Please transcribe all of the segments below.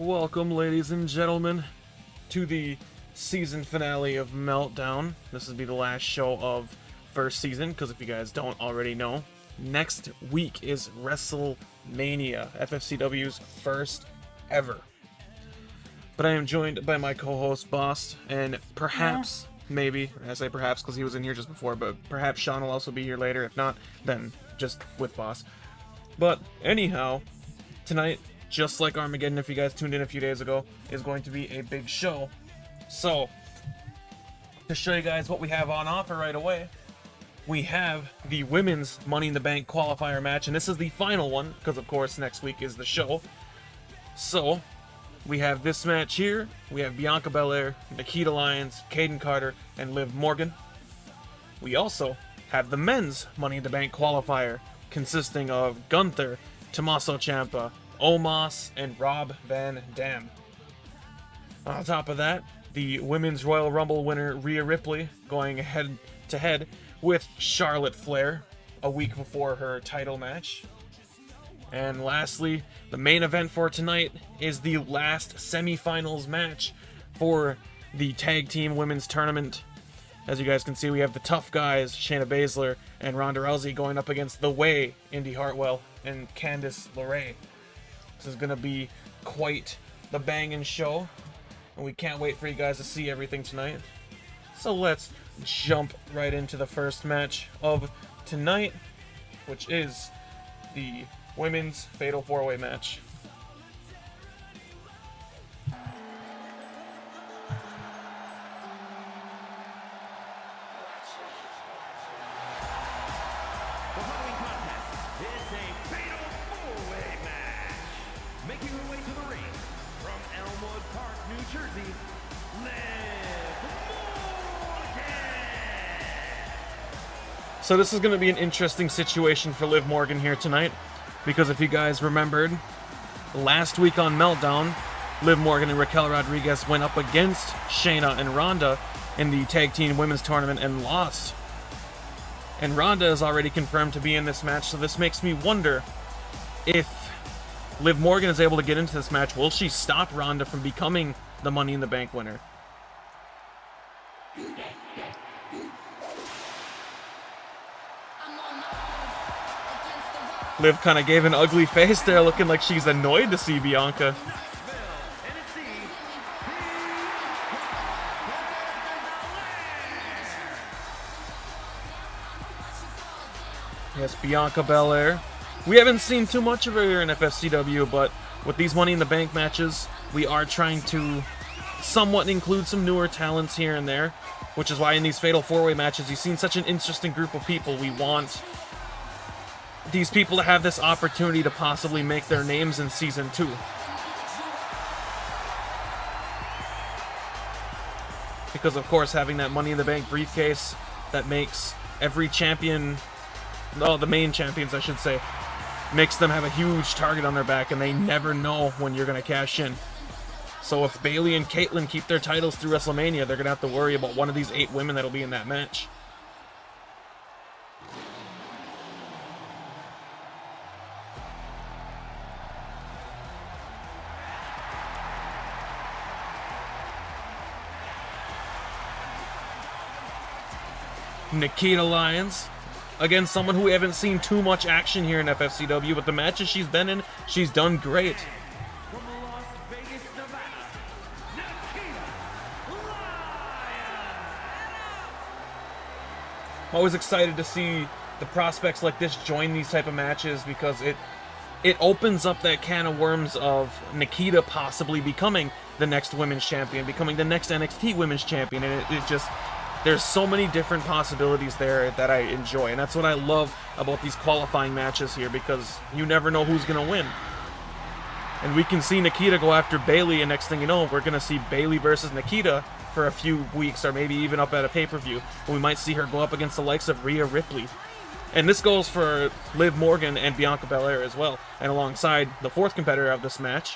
Welcome, ladies and gentlemen, to the season finale of Meltdown. This will be the last show of first season, because if you guys don't already know, next week is WrestleMania, FFCW's first ever. But I am joined by my co-host, Boss, and perhaps, maybe, I say perhaps because he was in here just before, but perhaps Sean will also be here later. If not, then just with Boss. But anyhow, tonight, just like Armageddon, if you guys tuned in a few days ago, is going to be a big show. So, to show you guys what we have on offer right away, we have the women's Money in the Bank qualifier match, and this is the final one, because of course next week is the show. So, we have this match here. We have Bianca Belair, Nikita Lyons, Caden Carter, and Liv Morgan. We also have the men's Money in the Bank qualifier, consisting of Gunther, Tommaso Ciampa, Omos, and Rob Van Dam. On top of that, the Women's Royal Rumble winner Rhea Ripley going head-to-head with Charlotte Flair a week before her title match. And lastly, the main event for tonight is the last semifinals match for the Tag Team Women's Tournament. As you guys can see, we have the tough guys, Shayna Baszler and Ronda Rousey, going up against The Way, Indy Hartwell, and Candice LeRae. This is going to be quite the banging show, and we can't wait for you guys to see everything tonight. So let's jump right into the first match of tonight, which is the Women's Fatal 4-Way match. So this is going to be an interesting situation for Liv Morgan here tonight, because if you guys remembered, last week on Meltdown, Liv Morgan and Raquel Rodriguez went up against Shayna and Ronda in the Tag Team Women's Tournament and lost. And Ronda is already confirmed to be in this match, so this makes me wonder if Liv Morgan is able to get into this match. Will she stop Ronda from becoming the Money in the Bank winner? Liv kind of gave an ugly face there, looking like she's annoyed to see Bianca. Yes, Bianca Belair. We haven't seen too much of her here in FFCW, but with these Money in the Bank matches, we are trying to somewhat include some newer talents here and there, which is why in these Fatal 4-Way matches, you've seen such an interesting group of people. We want these people to have this opportunity to possibly make their names in Season 2. Because, of course, having that Money in the Bank briefcase, that makes every champion, oh, the main champions, I should say, makes them have a huge target on their back, and they never know when you're going to cash in. So if Bayley and Caitlyn keep their titles through WrestleMania, they're going to have to worry about one of these 8 women that'll be in that match. Nikita Lyons against someone who we haven't seen too much action here in FFCW, but the matches she's been in, she's done great. I'm always excited to see the prospects like this join these type of matches, because it opens up that can of worms of Nikita possibly becoming the next women's champion, becoming the next NXT women's champion, and it just, there's so many different possibilities there that I enjoy, and that's what I love about these qualifying matches here, because you never know who's going to win. And we can see Nikita go after Bayley, and next thing you know, we're going to see Bayley versus Nikita for a few weeks, or maybe even up at a pay-per-view. We might see her go up against the likes of Rhea Ripley. And this goes for Liv Morgan and Bianca Belair as well. And alongside the fourth competitor of this match,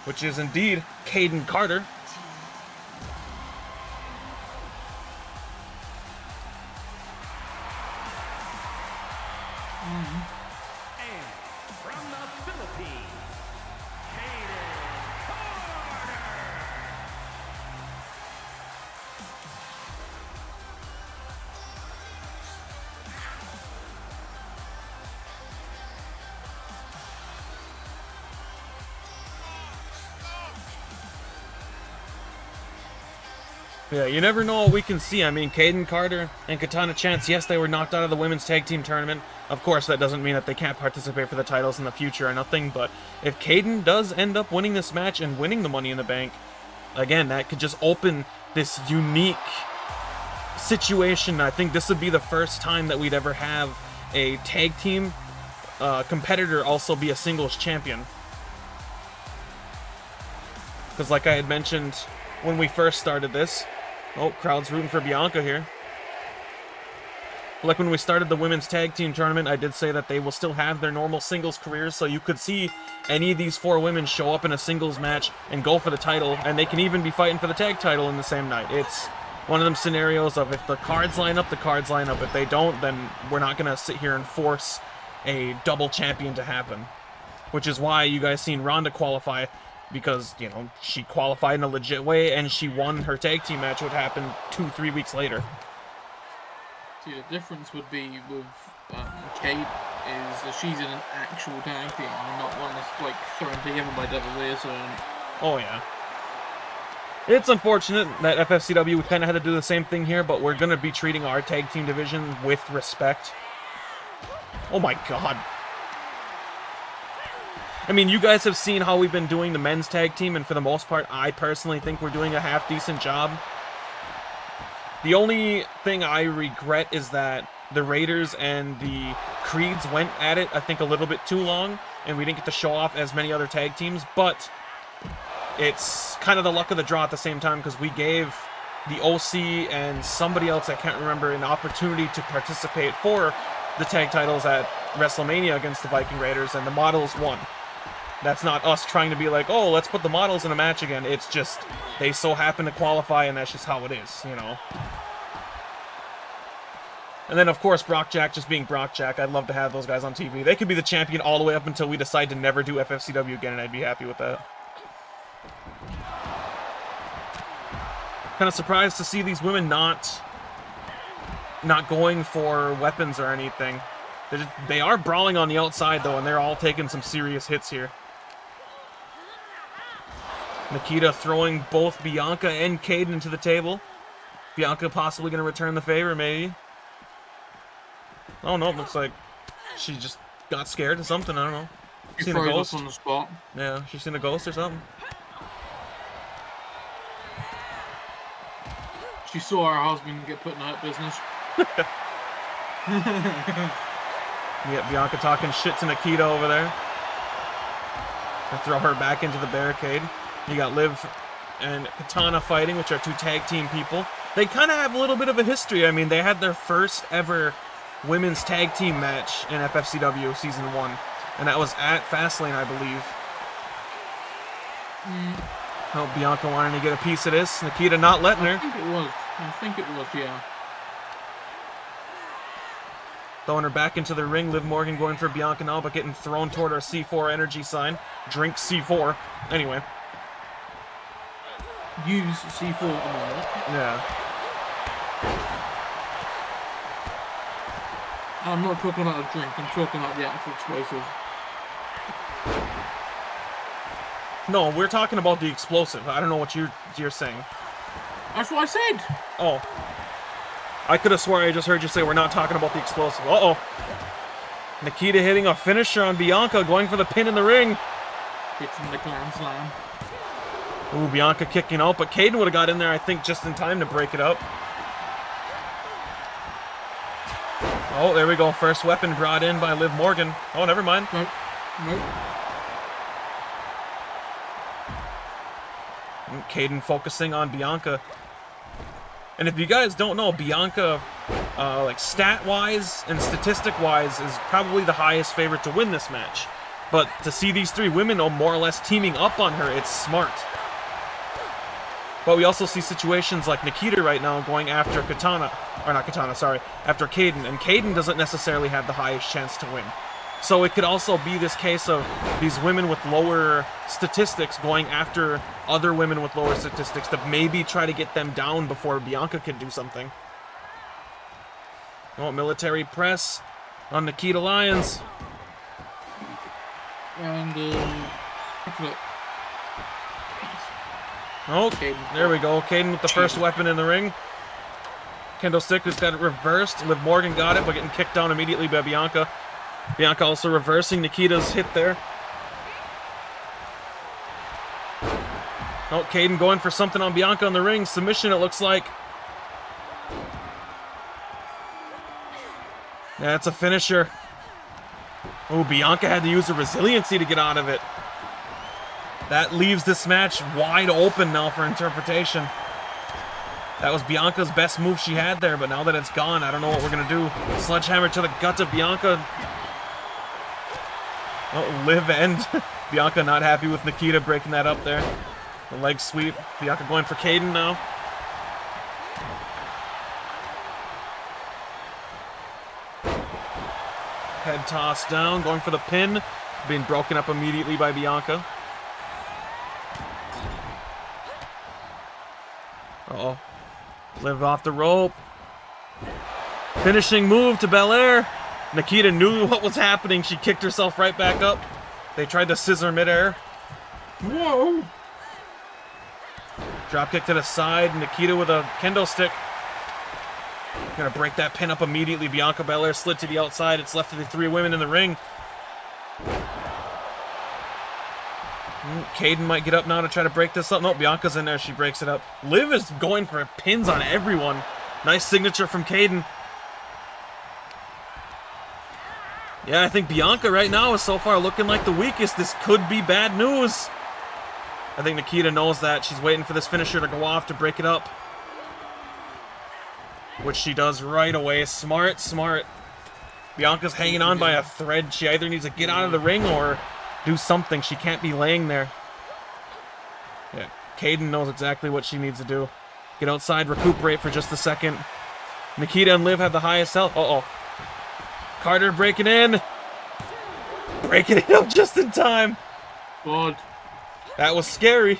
which is indeed Caden Carter. And from the Philippines, Caden Yeah, you never know what we can see. I mean, Caden Carter and Katana Chance, yes, they were knocked out of the women's tag team tournament. Of course, that doesn't mean that they can't participate for the titles in the future or nothing, but if Caden does end up winning this match and winning the Money in the Bank, again, that could just open this unique situation. I think this would be the first time that we'd ever have a tag team competitor also be a singles champion. Because like I had mentioned when we first started this, oh, crowd's rooting for Bianca here. Like when we started the women's tag team tournament, I did say that they will still have their normal singles careers, so you could see any of these 4 women show up in a singles match and go for the title, and they can even be fighting for the tag title in the same night. It's one of them scenarios of if the cards line up, the cards line up. If they don't, then we're not going to sit here and force a double champion to happen. Which is why you guys seen Ronda qualify, because, you know, she qualified in a legit way, and she won her tag team match, which happened 2-3 weeks later. See, the difference would be with Kate is that she's in an actual tag team, and not one that's, like, thrown together by WWE or something. Oh, yeah. It's unfortunate that FFCW kind of had to do the same thing here, but we're going to be treating our tag team division with respect. Oh my god. I mean, you guys have seen how we've been doing the men's tag team, and for the most part, I personally think we're doing a half-decent job. The only thing I regret is that the Raiders and the Creeds went at it, I think, a little bit too long, and we didn't get to show off as many other tag teams, but it's kind of the luck of the draw at the same time, because we gave the OC and somebody else, I can't remember, an opportunity to participate for the tag titles at WrestleMania against the Viking Raiders, and the Models won. That's not us trying to be like, oh, let's put the Models in a match again. It's just, they so happen to qualify, and that's just how it is, you know? And then, of course, Brock Jack just being Brock Jack. I'd love to have those guys on TV. They could be the champion all the way up until we decide to never do FFCW again, and I'd be happy with that. Kind of surprised to see these women not going for weapons or anything. They are brawling on the outside, though, and they're all taking some serious hits here. Nikita throwing both Bianca and Caden into the table. Bianca possibly going to return the favor, maybe. Oh, no, it looks like she just got scared or something. I don't know. She Seen a ghost on the spot. Yeah, she's seen a ghost or something. She saw her husband get put in that business. Yeah, Bianca talking shit to Nikita over there. And throw her back into the barricade. You got Liv and Katana fighting, which are 2 tag team people. They kind of have a little bit of a history. I mean, they had their first ever women's tag team match in FFCW Season 1. And that was at Fastlane, I believe. Oh, Bianca wanting to get a piece of this. Nikita not letting her. I think it was, yeah. Throwing her back into the ring. Liv Morgan going for Bianca now, but getting thrown toward our C4 energy sign. Drink C4. Anyway. Use C4 at the moment. Yeah. I'm not talking about a drink, I'm talking about the actual explosive. No, we're talking about the explosive. I don't know what you're saying. That's what I said! Oh. I could have swore I just heard you say we're not talking about the explosive. Uh-oh. Nikita hitting a finisher on Bianca, going for the pin in the ring. Hitting the Grand Slam. Ooh, Bianca kicking out, but Caden would have got in there, I think, just in time to break it up. Oh, there we go. First weapon brought in by Liv Morgan. Oh, never mind. Nope. Caden focusing on Bianca. And if you guys don't know, Bianca, like stat-wise and statistic-wise, is probably the highest favorite to win this match. But to see these 3 women more or less teaming up on her, it's smart. But we also see situations like Nikita right now going after Katana, or not Katana, sorry, after Caden, and Caden doesn't necessarily have the highest chance to win. So it could also be this case of these women with lower statistics going after other women with lower statistics to maybe try to get them down before Bianca can do something. Oh, military press on Nikita Lyons. And, flip. Oh, there we go. Caden with the first weapon in the ring. Candlestick just got it reversed. Liv Morgan got it, but getting kicked down immediately by Bianca. Bianca also reversing Nikita's hit there. Oh, Caden going for something on Bianca in the ring. Submission, it looks like. That's a finisher. Oh, Bianca had to use her resiliency to get out of it. That leaves this match wide open now for interpretation. That was Bianca's best move she had there, but now that it's gone, I don't know what we're going to do. Sledgehammer to the gut of Bianca. Oh, Liv and Bianca not happy with Nikita breaking that up there. The leg sweep. Bianca going for Caden now. Head toss down, going for the pin. Being broken up immediately by Bianca. Uh-oh. Liv off the rope. Finishing move to Belair. Nikita knew what was happening. She kicked herself right back up. They tried to scissor midair. Whoa! Drop kick to the side. Nikita with a kendo stick. Gonna break that pin up immediately. Bianca Belair slid to the outside. It's left to the three women in the ring. Caden might get up now to try to break this up. No, Bianca's in there. She breaks it up. Liv is going for pins on everyone. Nice signature from Caden. Yeah, I think Bianca right now is so far looking like the weakest. This could be bad news. I think Nikita knows that. She's waiting for this finisher to go off to break it up. Which she does right away. Smart, smart. Bianca's hanging on by a thread. She either needs to get out of the ring or do something. She can't be laying there. Yeah, Caden knows exactly what she needs to do. Get outside, recuperate for just a second. Nikita and Liv have the highest health. Uh-oh. Carter breaking in. Breaking it up just in time. God. That was scary.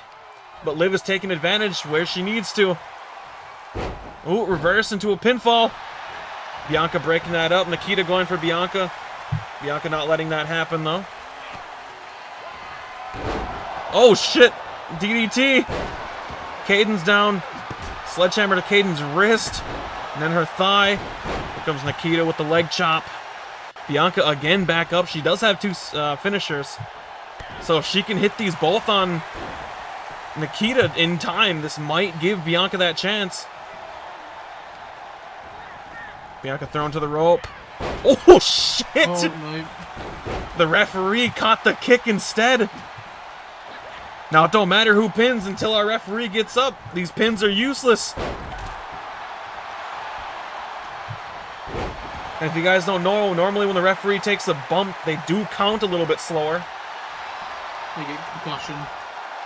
But Liv is taking advantage where she needs to. Ooh, reverse into a pinfall. Bianca breaking that up. Nikita going for Bianca. Bianca not letting that happen, though. Oh, shit. DDT. Caden's down. Sledgehammer to Caden's wrist. And then her thigh. Here comes Nikita with the leg chop. Bianca again back up. She does have two finishers. So if she can hit these both on Nikita in time, this might give Bianca that chance. Bianca thrown to the rope. Oh, shit! Oh, no. The referee caught the kick instead. Now, it don't matter who pins until our referee gets up. These pins are useless. And if you guys don't know, normally when the referee takes a bump, they do count a little bit slower. They get concussion.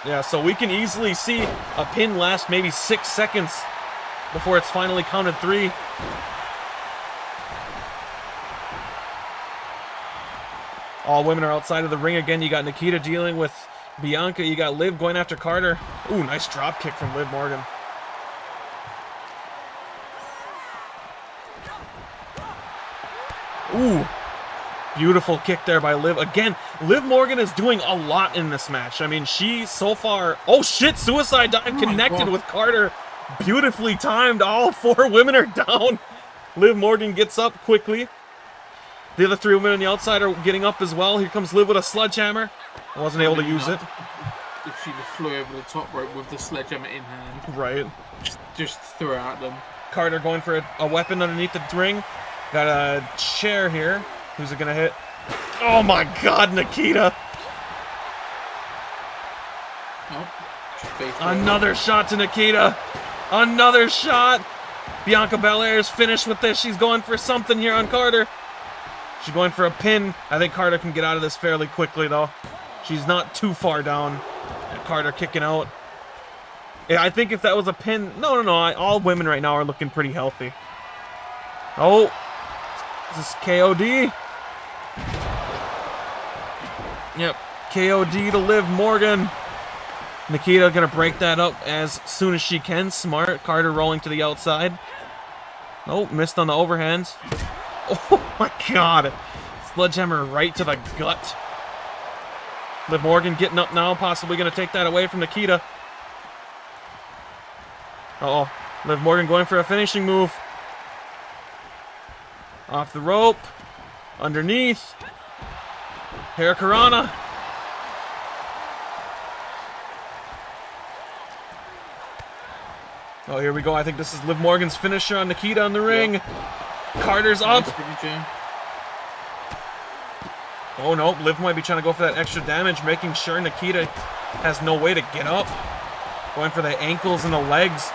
Yeah, so we can easily see a pin last maybe 6 seconds before it's finally counted 3. All women are outside of the ring again. You got Nikita dealing with Bianca. You got Liv going after Carter. Ooh, nice drop kick from Liv Morgan. Ooh, beautiful kick there by Liv. Again, Liv Morgan is doing a lot in this match. I mean, she so far... Oh, shit, suicide dive connected with Carter. Beautifully timed. All 4 women are down. Liv Morgan gets up quickly. The other 3 women on the outside are getting up as well. Here comes Liv with a sledgehammer. I wasn't able to use it. If she just flew over the top rope with the sledgehammer in hand. Right. Just threw it at them. Carter going for a weapon underneath the ring. Got a chair here. Who's it going to hit? Oh my god, Nikita! Oh, another shot to Nikita! Another shot! Bianca Belair is finished with this. She's going for something here on Carter. She's going for a pin. I think Carter can get out of this fairly quickly, though. She's not too far down. And Carter kicking out. Yeah, I think if that was a pin... No. All women right now are looking pretty healthy. Oh. Is this KOD? Yep. KOD to Liv Morgan. Nikita gonna break that up as soon as she can. Smart. Carter rolling to the outside. Oh, missed on the overhands. Oh my god. Sledgehammer right to the gut. Liv Morgan getting up now, possibly going to take that away from Nikita. Uh-oh. Liv Morgan going for a finishing move. Off the rope. Underneath. Hurricanrana. Oh, here we go. I think this is Liv Morgan's finisher on Nikita in the ring. Yep. Carter's up. Oh, no. Liv might be trying to go for that extra damage, making sure Nikita has no way to get up. Going for the ankles and the legs.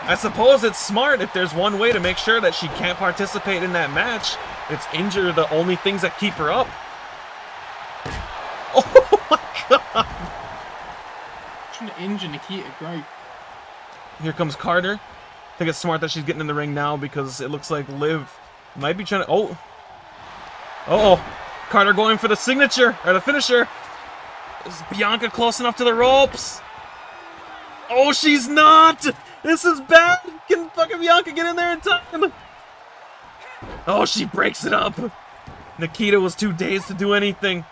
I suppose it's smart if there's one way to make sure that she can't participate in that match. It's injure the only things that keep her up. Oh my god! Trying to injure Nikita, great. Here comes Carter. I think it's smart that she's getting in the ring now because it looks like Liv might be trying to... Oh! Uh-oh! Carter going for the signature, or the finisher. Is Bianca close enough to the ropes? Oh, she's not! This is bad! Can fucking Bianca get in there in time? Oh, she breaks it up. Nikita was too dazed to do anything.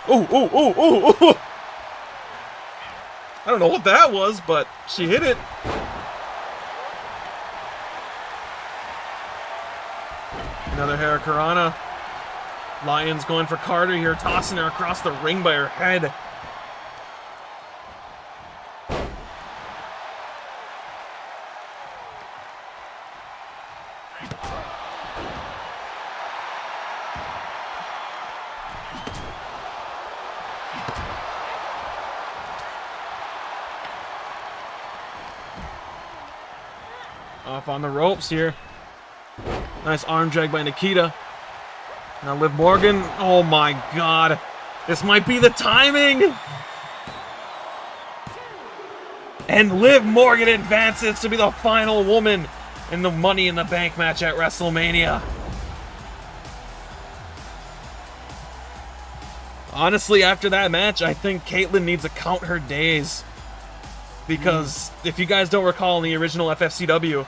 Oh, oh, oh, oh, oh! I don't know what that was, but she hit it. Another Hurricanrana. Lyons going for Carter here, tossing her across the ring by her head. Off on the ropes here. Nice arm drag by Nikita. Now Liv Morgan. Oh my god. This might be the timing. And Liv Morgan advances to be the final woman in the Money in the Bank match at WrestleMania. Honestly, after that match, I think Kaitlyn needs to count her days. Because if you guys don't recall in the original FFCW,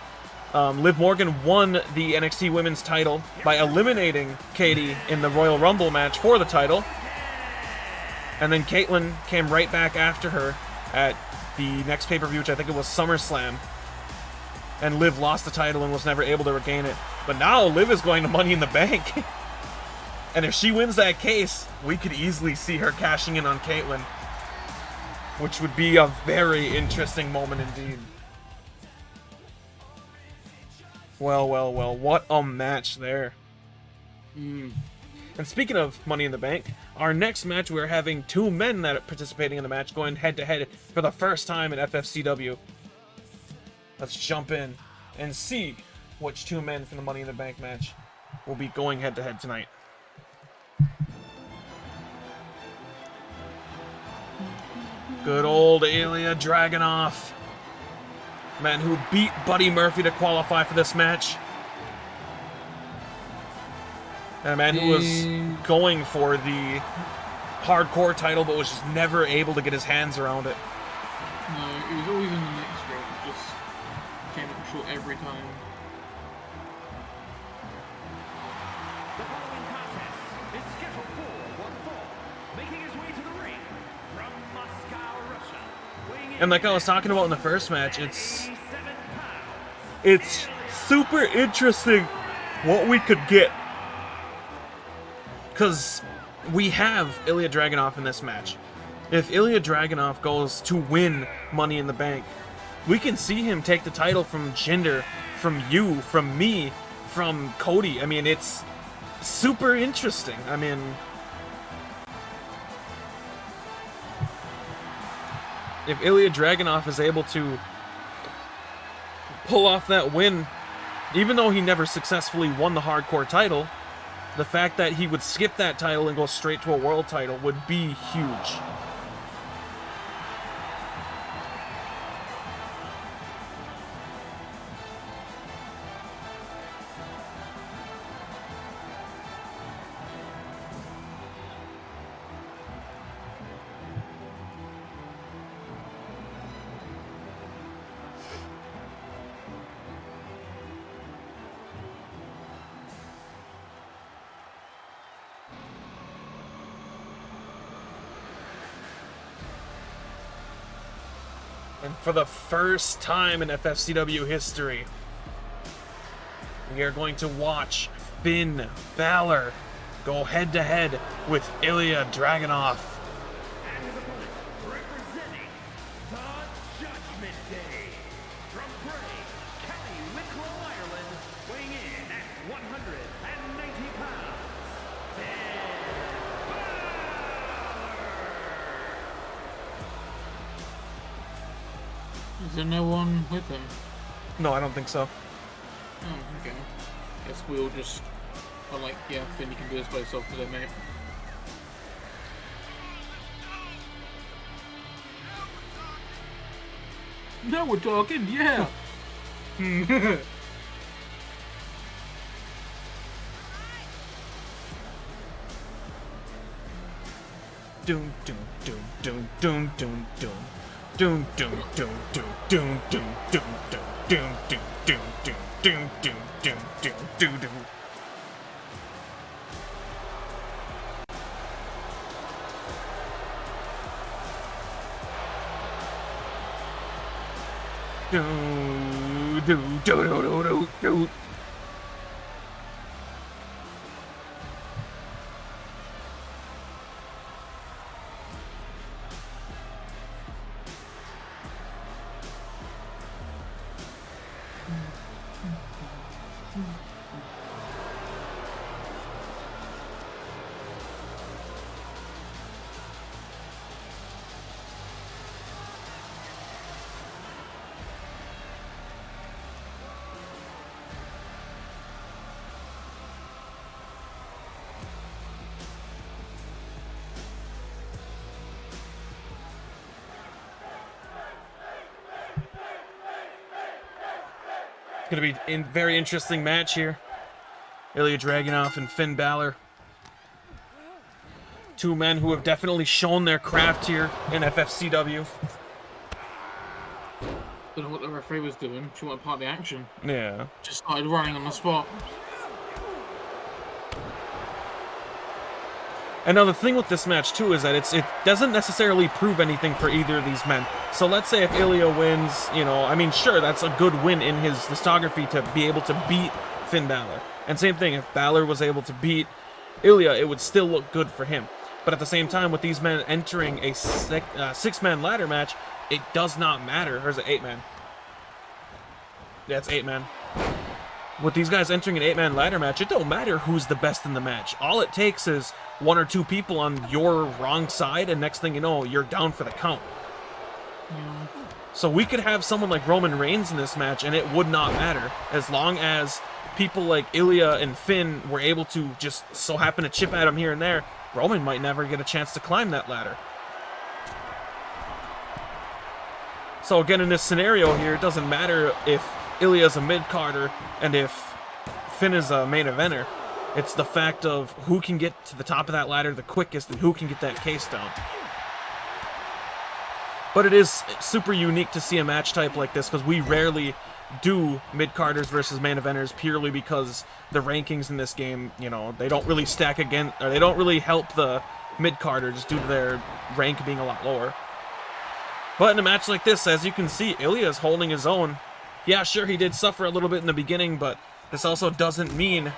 Liv Morgan won the NXT Women's title by eliminating Katie in the Royal Rumble match for the title. And then Kaitlyn came right back after her at the next pay-per-view, which I think it was SummerSlam. And Liv lost the title and was never able to regain it. But now Liv is going to Money in the Bank. And if she wins that case, we could easily see her cashing in on Kaitlyn. Which would be a very interesting moment indeed. Well, well, well, what a match there. And speaking of Money in the Bank, our next match, we're having two men that are participating in the match going head-to-head for the first time in FFCW. Let's jump in and see which two men from the Money in the Bank match will be going head-to-head tonight. Good old Ilya Dragunov. Man who beat Buddy Murphy to qualify for this match. And a man who was going for the hardcore title but was just never able to get his hands around it. No, he was always in the mix for it, just came up short every time. The following contest is scheduled for one fall, making his way to the ring from Moscow, Russia. And like I was talking about in the first match, it's super interesting what we could get. Because we have Ilya Dragunov in this match. If Ilya Dragunov goes to win Money in the Bank, we can see him take the title from Jinder, from you, from me, from Cody. I mean, it's super interesting. I mean, if Ilya Dragunov is able to pull off that win, even though he never successfully won the hardcore title, the fact that he would skip that title and go straight to a world title would be huge. And for the first time in FFCW history, we are going to watch Finn Balor go head-to-head with Ilya Dragunov. And his opponent, representing the Judgment Day, from Bray, County Wicklow, Ireland, weighing in at 190 pounds, Finn Balor. Is there no one with him? No, I don't think so. Oh, okay. Guess we'll just... I'm like, yeah, Finn, you can do this by yourself today, mate. Now we're talking, yeah! Doom doom doom doom doom doom doom. Doom doom doom doom doom doom doom doom doom doom doom doom doom doom doom doom doom. Do do do do do do do. Gonna be a very interesting match here. Ilya Dragunov and Finn Balor. Two men who have definitely shown their craft here in FFCW. Don't know what the referee was doing. She wanted part of the action. Yeah. Just started running on the spot. And now the thing with this match too is that it doesn't necessarily prove anything for either of these men. So let's say if Ilya wins, you know, I mean, sure, that's a good win in his discography to be able to beat Finn Balor. And same thing, if Balor was able to beat Ilya, it would still look good for him. But at the same time, with these men entering a six-man ladder match, it does not matter. Or is it 8-man? Yeah, it's 8-man. With these guys entering an 8-man ladder match, it don't matter who's the best in the match. All it takes is one or two people on your wrong side, and next thing you know, you're down for the count. Yeah. So we could have someone like Roman Reigns in this match, and it would not matter. As long as people like Ilya and Finn were able to just so happen to chip at him here and there, Roman might never get a chance to climb that ladder. So again, in this scenario here, it doesn't matter if Ilya's a mid-carder and if Finn is a main eventer. It's the fact of who can get to the top of that ladder the quickest and who can get that case down. But it is super unique to see a match type like this because we rarely do mid-carders versus main eventers purely because the rankings in this game, you know, they don't really stack against, or they don't really help the mid-carder just due to their rank being a lot lower. But in a match like this, as you can see, Ilya's holding his own. Yeah, sure, he did suffer a little bit in the beginning, but this also doesn't mean...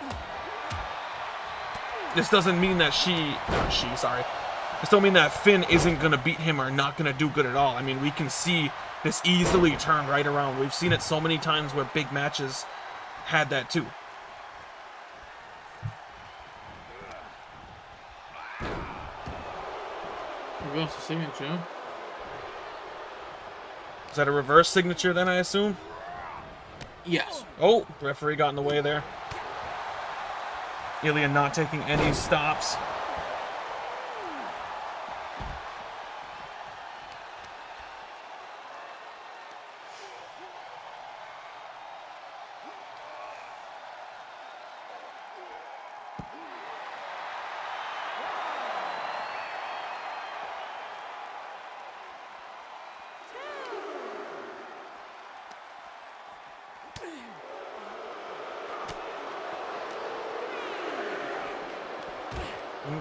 This doesn't mean that This don't mean that Finn isn't going to beat him or not going to do good at all. I mean, we can see this easily turn right around. We've seen it so many times where big matches had that too. Reverse the signature. Is that a reverse signature then, I assume? Yes. Oh, referee got in the way there. Ilya not taking any stops.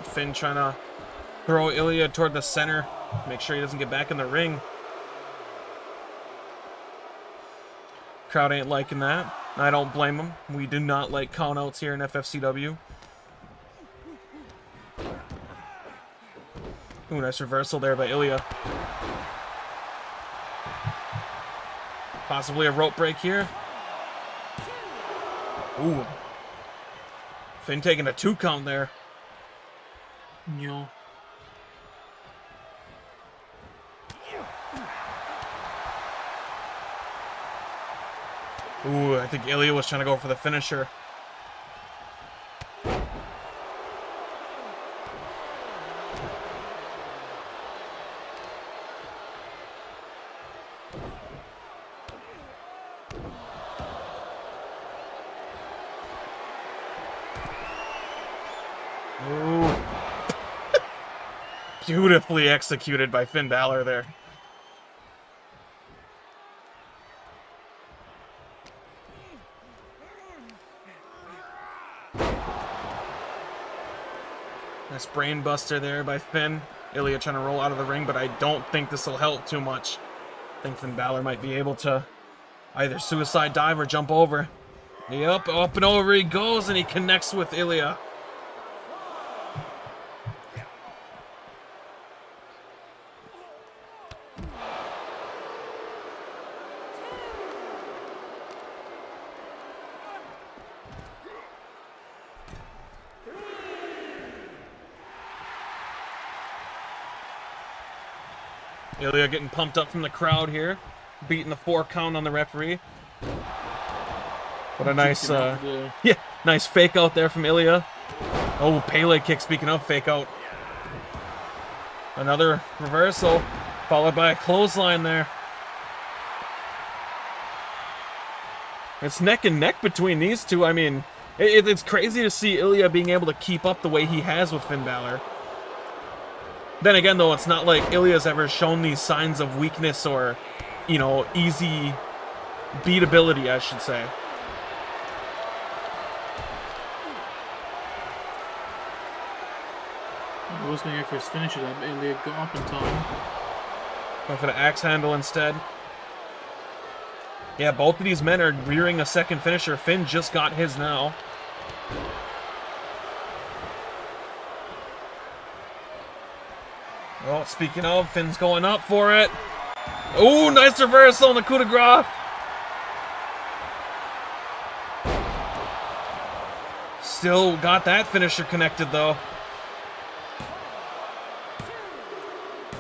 Finn trying to throw Ilya toward the center. Make sure he doesn't get back in the ring. Crowd ain't liking that. I don't blame them. We do not like countouts here in FFCW. Ooh, nice reversal there by Ilya. Possibly a rope break here. Ooh. Finn taking a 2 count there. Yeah. Ooh, I think Ilya was trying to go for the finisher. Ooh. Beautifully executed by Finn Balor there. Nice brain buster there by Finn. Ilya trying to roll out of the ring, but I don't think this will help too much. I think Finn Balor might be able to either suicide dive or jump over. Yep, up and over he goes, and he connects with Ilya. Ilya getting pumped up from the crowd here, beating the 4 count on the referee. What a nice, yeah, nice fake out there from Ilya. Oh, Pele kick, speaking of fake out. Another reversal, followed by a clothesline there. It's neck and neck between these two. I mean, it's crazy to see Ilya being able to keep up the way he has with Finn Balor. Then again, though, it's not like Ilya's ever shown these signs of weakness or, you know, easy beatability, I should say. I was going to go for his finisher there, but Ilya got up in time. Going for the axe handle instead. Yeah, both of these men are rearing a second finisher. Finn just got his now. Well, speaking of, Finn's going up for it. Oh, nice reversal on the coup de grace. Still got that finisher connected, though.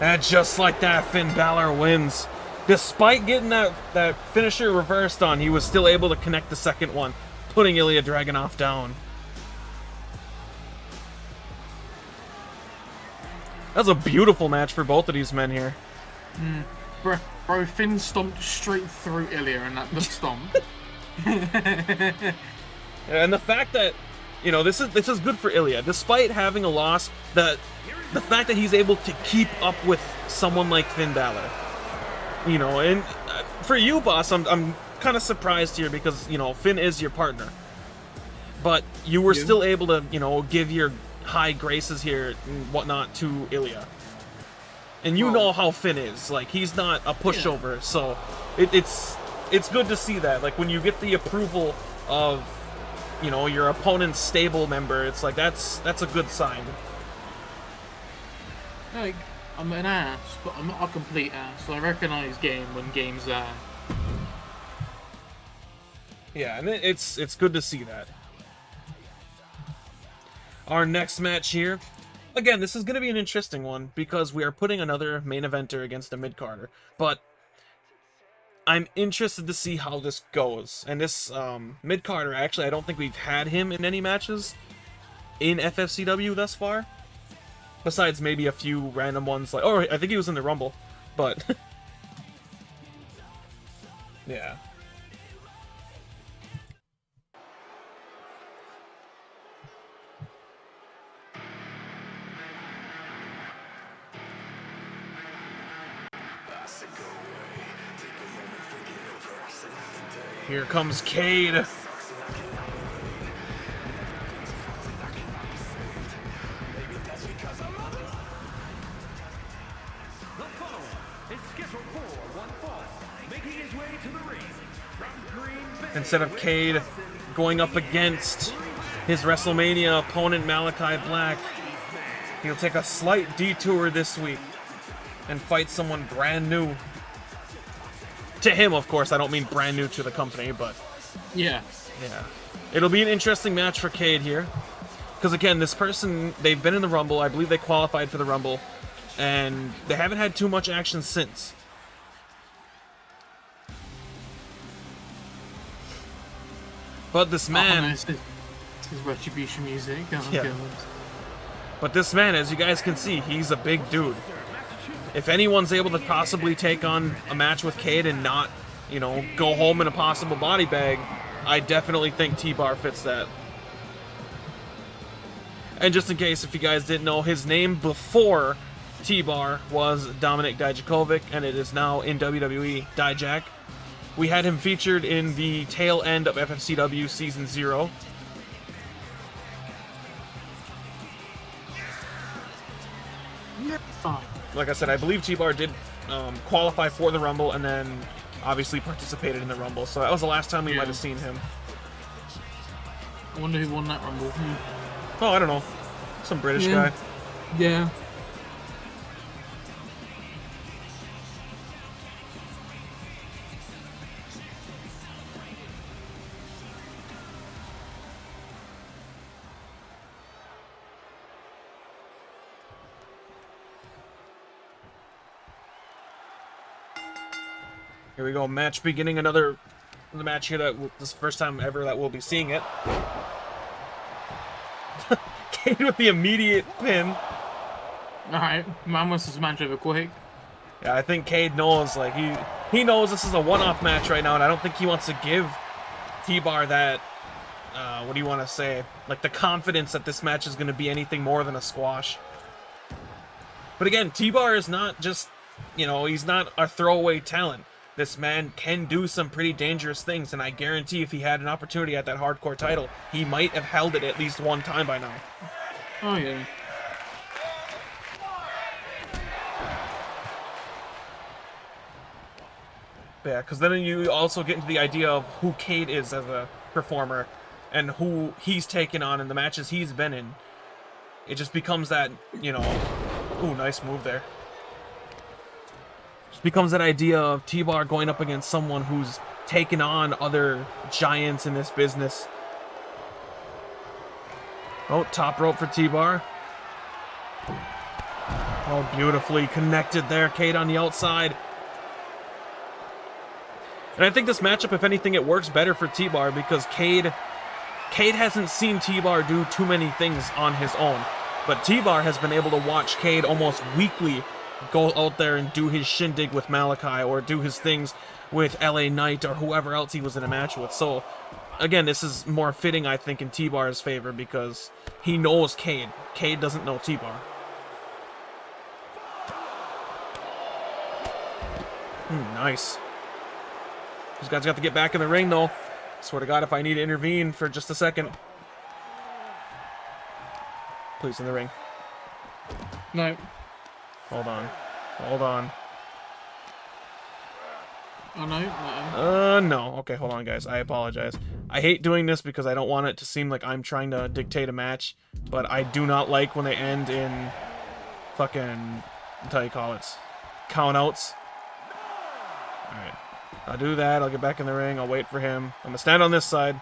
And just like that, Finn Balor wins. Despite getting that finisher reversed on, he was still able to connect the second one, putting Ilya Dragunov down. That was a beautiful match for both of these men here. Bro, Finn stomped straight through Ilya in that stomp. And the fact that, you know, this is good for Ilya. Despite having a loss, the fact that he's able to keep up with someone like Finn Balor. You know, and for you, boss, I'm kind of surprised here because, you know, Finn is your partner. But you were still able to, you know, give your high graces here and whatnot to Ilya. And you know how Finn is. Like, he's not a pushover, so it's good to see that. Like, when you get the approval of, you know, your opponent's stable member, it's like, that's a good sign. Like, I'm an ass, but I'm not a complete ass, so I recognize game when game's there. Yeah, and it's good to see that. Our next match here, again, this is going to be an interesting one because we are putting another main eventer against a mid-carder, but I'm interested to see how this goes. And this mid-carder, actually, I don't think we've had him in any matches in FFCW thus far. Besides maybe a few random ones, like, oh, I think he was in the Rumble, but yeah. Here comes Cade. instead of Cade going up against his WrestleMania opponent Malachi Black, he'll take a slight detour this week and fight someone brand new. To him, of course. I don't mean brand new to the company, but Yeah. yeah. It'll be an interesting match for Cade here. Because again, this person, they've been in the Rumble. I believe they qualified for the Rumble. And they haven't had too much action since. But this man... This is Retribution music. Oh, Yeah. God. But this man, as you guys can see, he's a big dude. If anyone's able to possibly take on a match with Cade and not, you know, go home in a possible body bag, I definitely think T-Bar fits that. And just in case, if you guys didn't know, his name before T-Bar was Dominik Dijakovic, and it is now in WWE, Dijak. We had him featured in the tail end of FFCW Season 0. Fine. Like I said, I believe T-Bar did qualify for the Rumble and then obviously participated in the Rumble. So that was the last time we might have seen him. I wonder who won that Rumble. Oh, I don't know. Some British Yeah. guy. Yeah. Here we go, match beginning. Another match here that this is the first time ever that we'll be seeing it. Cade with the immediate pin. Alright, man wants this match over quick. Yeah, I think Cade knows, like, he knows this is a one-off match right now, and I don't think he wants to give T-Bar that, what do you want to say, like, the confidence that this match is going to be anything more than a squash. But again, T-Bar is not just, you know, he's not a throwaway talent. This man can do some pretty dangerous things, and I guarantee if he had an opportunity at that hardcore title, he might have held it at least one time by now. Oh, yeah. Yeah, because then you also get into the idea of who Cade is as a performer and who he's taken on in the matches he's been in. It just becomes that, you know... Ooh, nice move there. Just becomes that idea of T-Bar going up against someone who's taken on other giants in this business. Oh, top rope for T-Bar. Oh, beautifully connected there. Cade on the outside. And I think this matchup, if anything, it works better for T-Bar because Cade hasn't seen T-Bar do too many things on his own. But T-Bar has been able to watch Cade almost weekly go out there and do his shindig with Malachi or do his things with LA Knight or whoever else he was in a match with. So, again, this is more fitting, I think, in T-Bar's favor because he knows Cade. Cade doesn't know T-Bar. Nice. These guys got to get back in the ring, though. Swear to God, if I need to intervene for just a second. Please, in the ring. No. Hold on. Hold on. Oh, no? No. Okay, hold on, guys. I apologize. I hate doing this because I don't want it to seem like I'm trying to dictate a match, but I do not like when they end in fucking, what do you call it? Countouts. Alright. I'll do that. I'll get back in the ring. I'll wait for him. I'm gonna stand on this side.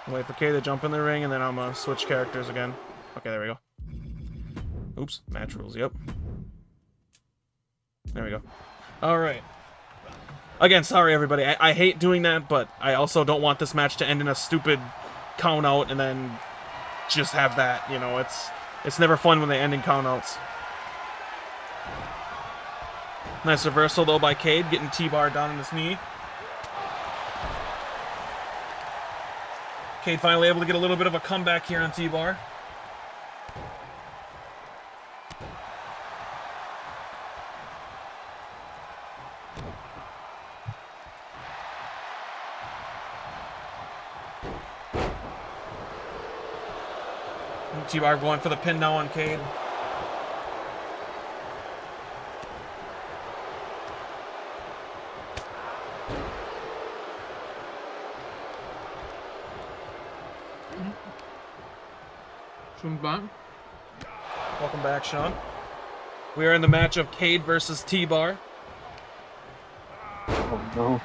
Wait for Kay to jump in the ring, and then I'm gonna switch characters again. Okay, there we go. Oops, match rules, yep. There we go. Alright. Again, sorry everybody. I hate doing that, but I also don't want this match to end in a stupid count out and then just have that, you know, it's never fun when they end in count outs. Nice reversal though by Cade, getting T-Bar down on his knee. Cade finally able to get a little bit of a comeback here on T-Bar. T-Bar going for the pin now on Cade. Sean back. Welcome back, Sean. We are in the match of Cade versus T-Bar. Oh no.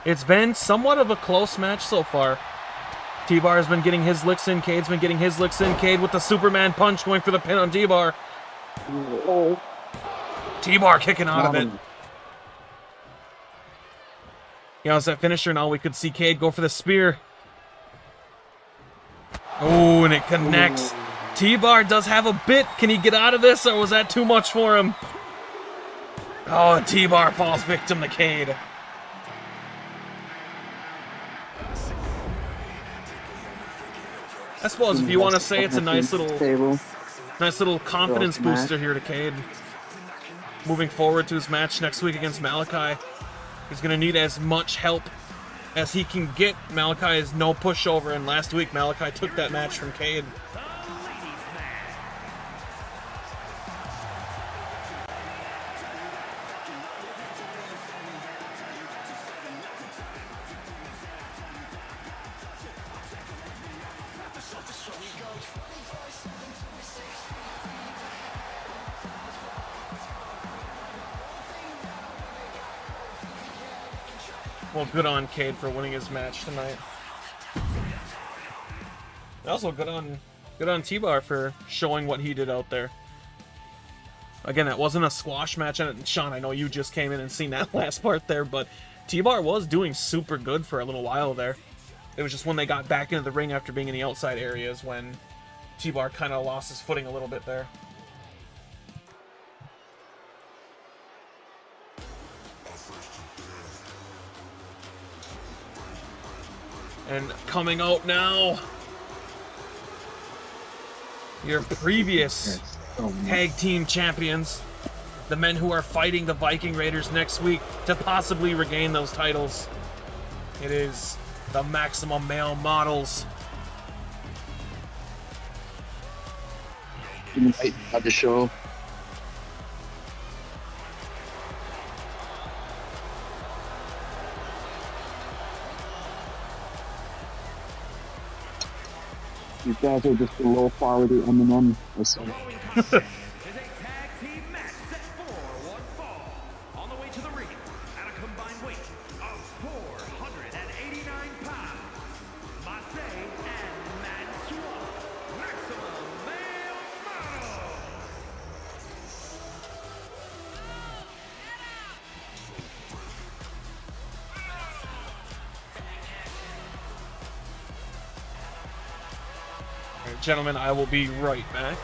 It's been somewhat of a close match so far. T-Bar has been getting his licks in, Cade's been getting his licks in. Cade with the Superman punch going for the pin on T-Bar. Oh. T-Bar kicking out of it. You know, it's that finisher now. We could see Cade go for the spear. Oh, and it connects. T-Bar does have a bit. Can he get out of this, or was that too much for him? Oh, T-Bar falls victim to Cade. I suppose if you want to say it's a nice little confidence booster here to Cade. Moving forward to his match next week against Malachi. He's going to need as much help as he can get. Malachi is no pushover, and last week Malachi took that match from Cade. Well, good on Cade for winning his match tonight. Also, good on T-Bar for showing what he did out there. Again, that wasn't a squash match, and Sean, I know you just came in and seen that last part there, but T-Bar was doing super good for a little while there. It was just when they got back into the ring after being in the outside areas when T-Bar kind of lost his footing a little bit there. And coming out now, your previous tag team champions, the men who are fighting the Viking Raiders next week to possibly regain those titles. It is the Maximum Male Models. At the show. These guys are just a low quality M&M or something. Is a tag team match set for one fall. On the way to the ring at a combined weight of 489 pounds. Marseille and Mansour, Maximum Male Models. Gentlemen, I will be right back.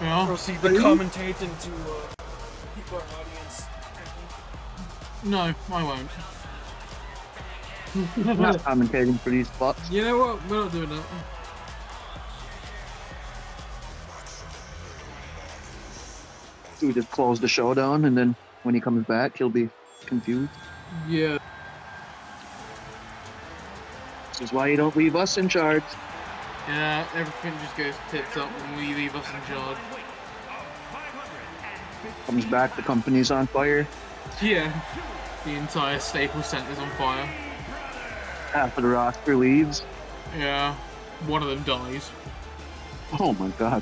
Yeah. Proceed to commentate and to keep our audience happy. No, I won't. I'm not commentating for these fucks. You know what? We're not doing that. We just close the show down, and then when he comes back, he'll be confused. Yeah. This is why you don't leave us in charge. Yeah, everything just goes tits up when we leave us in charge. Comes back, the company's on fire. Yeah. The entire Staples Center's on fire. Half of the roster leaves. Yeah. One of them dies. Oh my god.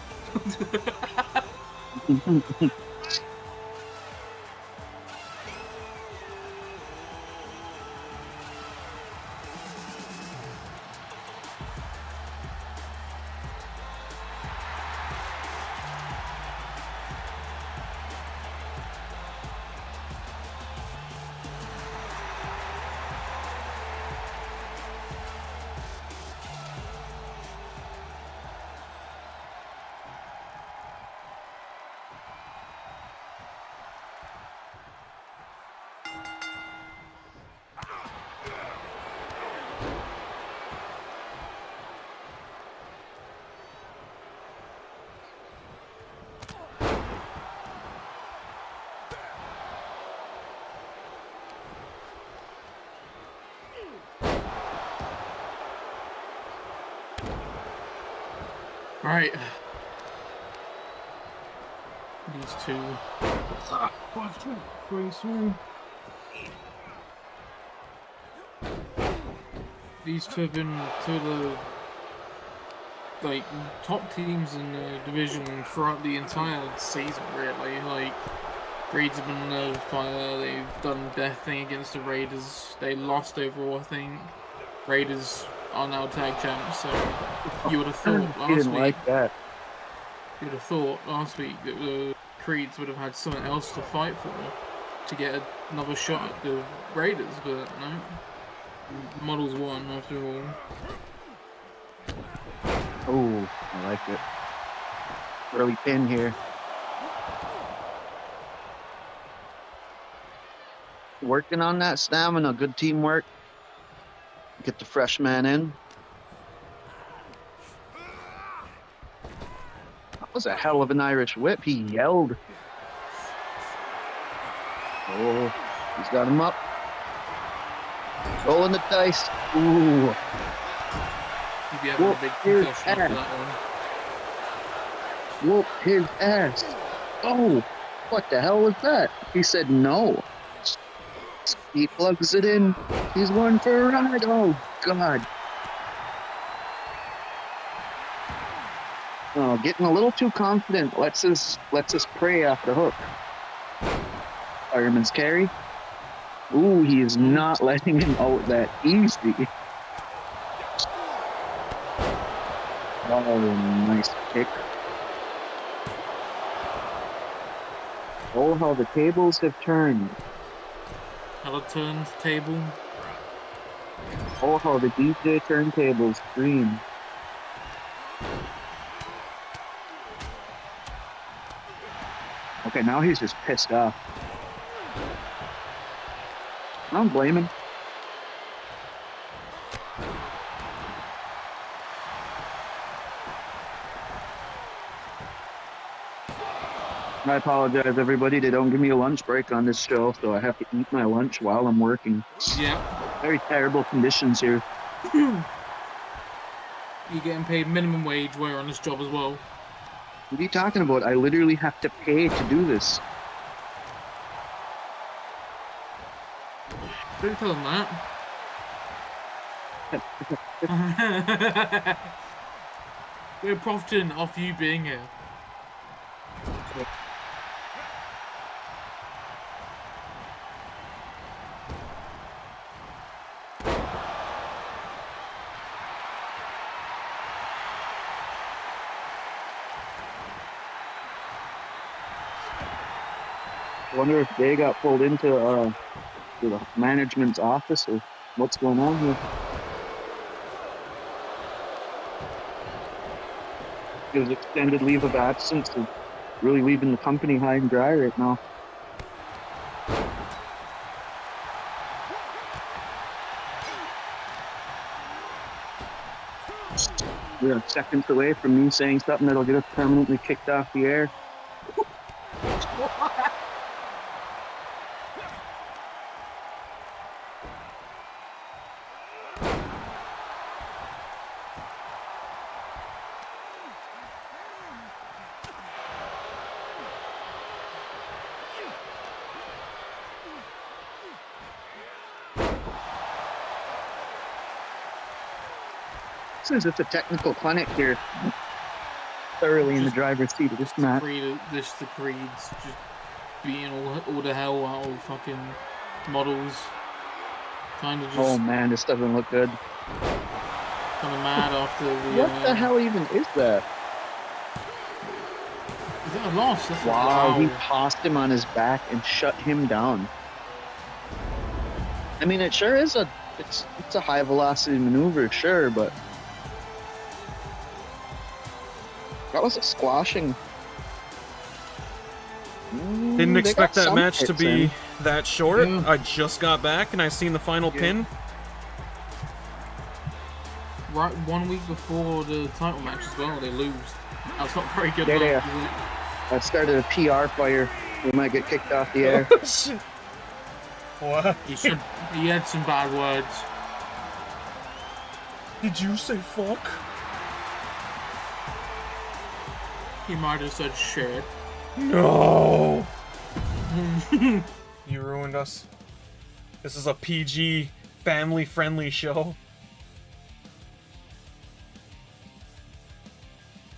Right. These two. Crazy. these two have been two of the like top teams in the division throughout the entire season. Really, like Creeds have been on fire. They've done their thing against the Raiders. They lost overall, I think. Raiders are now tag champs. So you would have thought He last didn't week. like that. You would have thought last week that the Creeds would have had something else to fight for to get another shot at the Raiders, but no. Models won after all. Oh, I like it. Early pin here. Working on that stamina, good teamwork. Get the fresh man in. That was a hell of an Irish whip. He yelled. Oh, he's got him up. Rolling the dice. Ooh. You'd be having a big concussion after that one. Whoop his ass. Oh, what the hell was that? He said no. He plugs it in. He's going for a ride. Oh, God. Oh, getting a little too confident. Lets us prey off the hook. Fireman's carry. Ooh, he is not letting him out that easy. Oh, nice kick. Oh, how the tables have turned. How it turns table. Oh, how the DJ turntables scream. Okay, now he's just pissed off. I don't blame him. I apologize, everybody. They don't give me a lunch break on this show, so I have to eat my lunch while I'm working. Yeah. Very terrible conditions here. You're getting paid minimum wage while you're on this job as well. What are you talking about? I literally have to pay to do this. Don't tell them that. We're profiting off you being here. I wonder if they got pulled into the management's office or what's going on here. His extended leave of absence is really leaving the company high and dry right now. We are seconds away from me saying something that'll get us permanently kicked off the air. This is a technical clinic here. Thoroughly in the driver's seat of this match. The Creeds just being all the hell out of fucking models. Kind of just. Oh man, this doesn't look good. Kind of mad after the. What the hell even is that? Is that a loss? That's Wow, wow. he tossed him on his back and shut him down. I mean, it sure is it's a high velocity maneuver, sure, but that was a squashing. Didn't They expect got that some match to hits be in. that short. Yeah. I just got back and I seen the final pin. Right 1 week before the title match as well, they lose. That's not very good. Yeah, luck, yeah. is it? That started a PR fire. We might get kicked off the air. Shit. What? He had some bad words. Did you say fuck? He might have said shit. No. You ruined us. This is a PG, family-friendly show.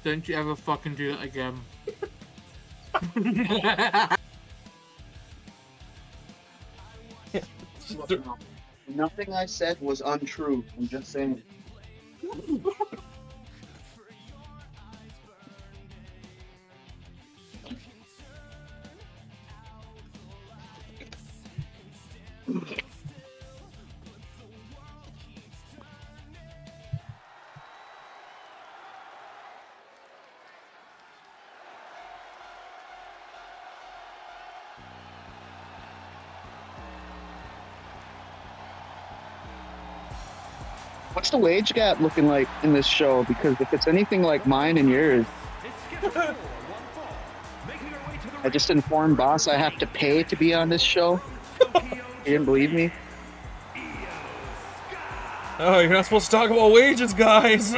don't you ever fucking do that again. Look, no, nothing I said was untrue. I'm just saying. What's the wage gap looking like in this show? Because if it's anything like mine and yours, I just informed boss I have to pay to be on this show. He didn't believe me. Oh, you're not supposed to talk about wages, guys.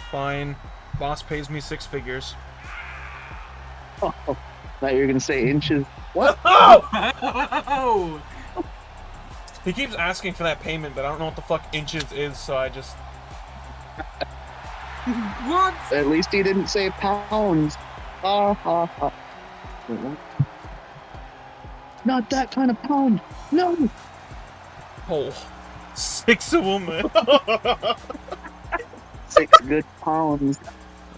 Fine. Boss pays me 6 figures. Oh, thought you were gonna say inches. What? Oh! He keeps asking for that payment, but I don't know what the fuck inches is, so I just... What? At least he didn't say pounds. Ha ha ha. Wait, what? Not that kind of pound. No. Oh, 6 of them, man. 6 good pounds.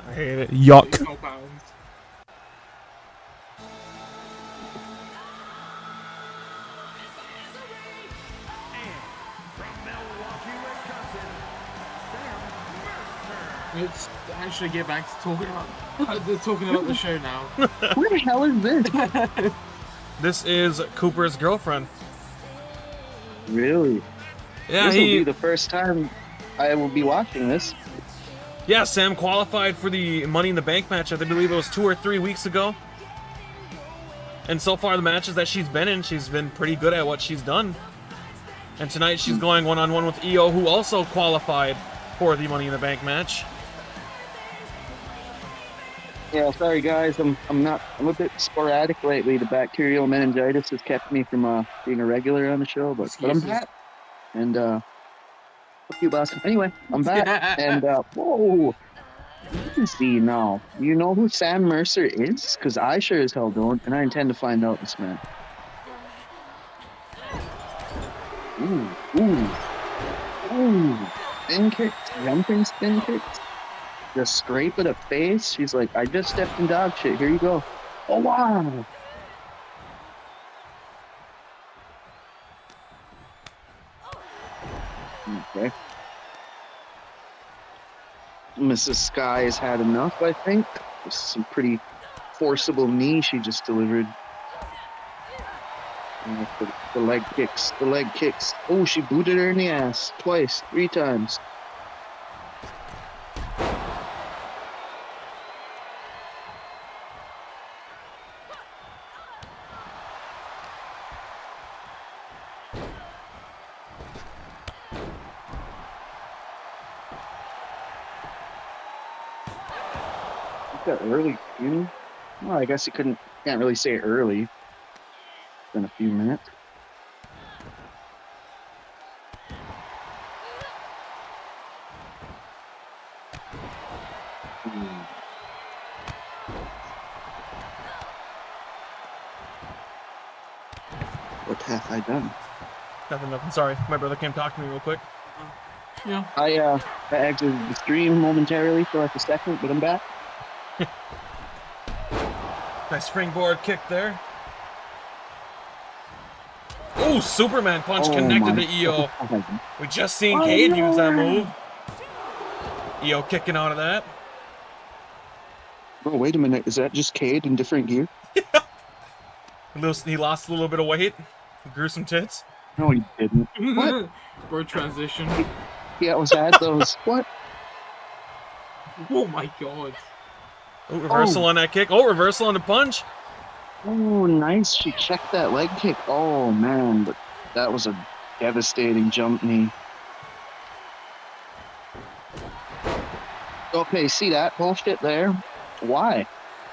I hate it. Yuck. No bounds. Let's actually get back to talking about the show now. Where the hell is this? This is Cooper's girlfriend. Really? Yeah, This will be the first time I will be watching this. Yeah, Sam qualified for the Money in the Bank match, I believe it was 2 or 3 weeks ago. And so far the matches that she's been in, she's been pretty good at what she's done. And tonight she's going one-on-one with EO, who also qualified for the Money in the Bank match. Yeah, sorry guys, I'm a bit sporadic lately. The bacterial meningitis has kept me from being a regular on the show, but I'm Excuses. back. And fuck you, boss. Anyway, I'm back. And whoa, let's see now. You know who Sam Mercer is? Because I sure as hell don't, and I intend to find out this man. Ooh, spin kicks, jumping spin kicks. Just scrape at a face. She's like, I just stepped in dog shit. Here you go. Oh, wow. Okay. Mrs. Sky has had enough, I think. This is some pretty forcible knee she just delivered. And the leg kicks. The leg kicks. Oh, she booted her in the ass. Twice. 3 times. Got early, you know? Well, I guess you can't really say early. It's been a few minutes. What have I done? Nothing. Sorry, my brother came talk to me real quick. Yeah. I exited the stream momentarily for like a second, but I'm back. Nice springboard kick there. Oh, Superman punch connected to EO. God. We just seen Cade use that move. EO kicking out of that. Oh, wait a minute. Is that just Cade in different gear? He lost a little bit of weight. Grew some tits. No, he didn't. What? Bro, transition. He always had those. What? Oh my god. Oh, reversal on that kick. Oh, reversal on the punch. Oh, nice. She checked that leg kick. Oh, man. But that was a devastating jump knee. Okay, see that bullshit there? Why?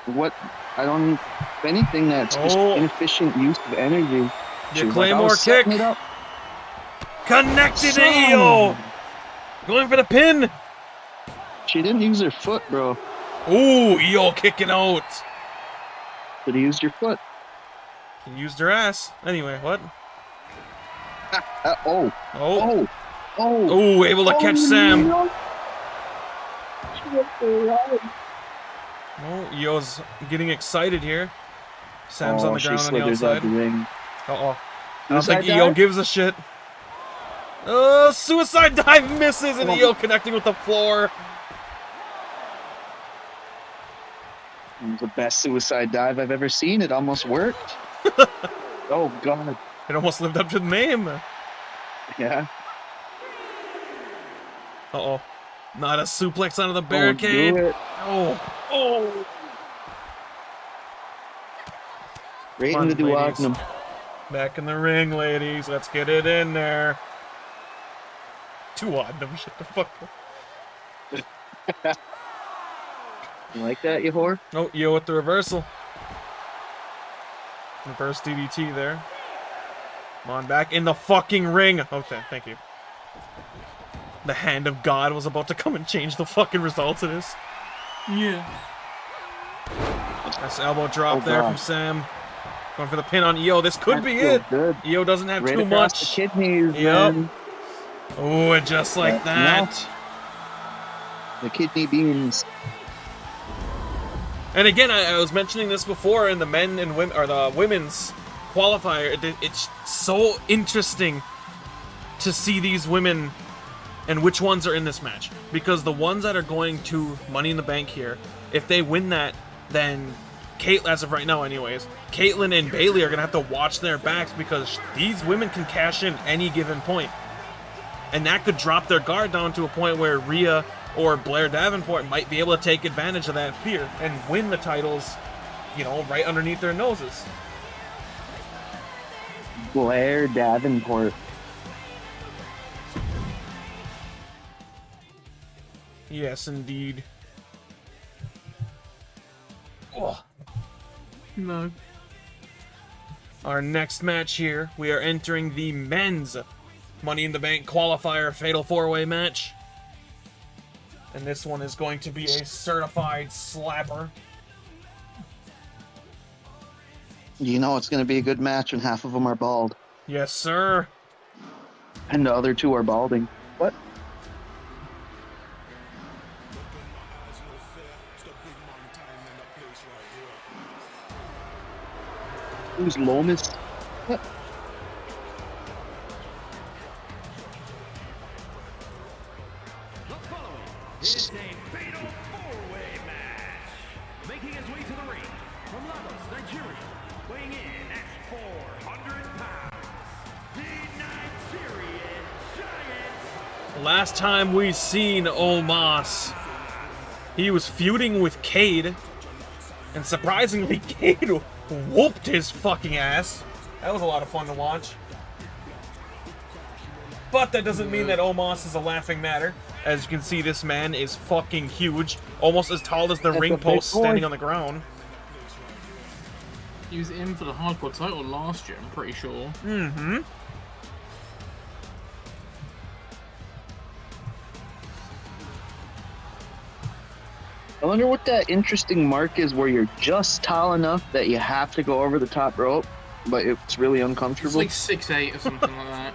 What? I don't... If anything, that's just inefficient use of energy. The Claymore kick. Connected to Son. Io. Going for the pin. She didn't use her foot, bro. Ooh, Io kicking out. But he used your foot. She used her ass. Anyway, what? Oh. Oh. Oh. Ooh, able to catch Sam. No. Oh, Io's getting excited here. Sam's on the She ground on the slithers out outside. the ring. Uh-oh. I don't think Suicide Io dive? gives a shit. Oh, suicide dive misses and Oh. Io connecting with the floor. It was the best suicide dive I've ever seen. It almost worked. Oh, God. It almost lived up to the name. Yeah. Uh-oh. Not a suplex onto the Don't barricade. do it. Oh. Oh. Right Come in on, the ladies. duodenum. Back in the ring, ladies. Let's get it in there. Duodenum, shut the fuck up. You like that, you whore? Oh, Io with the reversal. Reverse DDT there. Come on, back in the fucking ring. Okay, thank you. The hand of God was about to come and change the fucking results of this. Yeah. Nice elbow drop Oh, there God. from Sam. Going for the pin on Io. This could That be feels it. good. Io doesn't have Right too across much. the kidneys, Yep. man. Oh, and just like That's that. enough. The kidney beans. And again, I was mentioning this before in the men and women, or the women's qualifier. It's so interesting to see these women and which ones are in this match, because the ones that are going to Money in the Bank here, if they win that, then as of right now, anyways, Caitlyn and Bailey are gonna have to watch their backs because these women can cash in any given point, and that could drop their guard down to a point where Rhea or Blair Davenport might be able to take advantage of that fear and win the titles, you know, right underneath their noses. Blair Davenport. Yes, indeed. Oh. No. Our next match here, we are entering the men's Money in the Bank qualifier fatal 4-way match. And this one is going to be a certified slapper. You know it's going to be a good match when half of them are bald. Yes, sir. And the other two are balding. What? Who's Lomas? What? The following is a fatal four-way match. Making his way to the ring from Lagos, Nigeria, weighing in at 400 pounds, the Nigerian Giant. Last time we seen Omos, he was feuding with Cade, and surprisingly, Cade whooped his fucking ass. That was a lot of fun to watch. But that doesn't mean that Omos is a laughing matter. As you can see, this man is fucking huge, almost as tall as the That's ring a big post boy. standing on the ground. He was in for the hardcore title last year, I'm pretty sure. Mm-hmm. I wonder what that interesting mark is where you're just tall enough that you have to go over the top rope, but it's really It's uncomfortable. like 6'8" or something like that.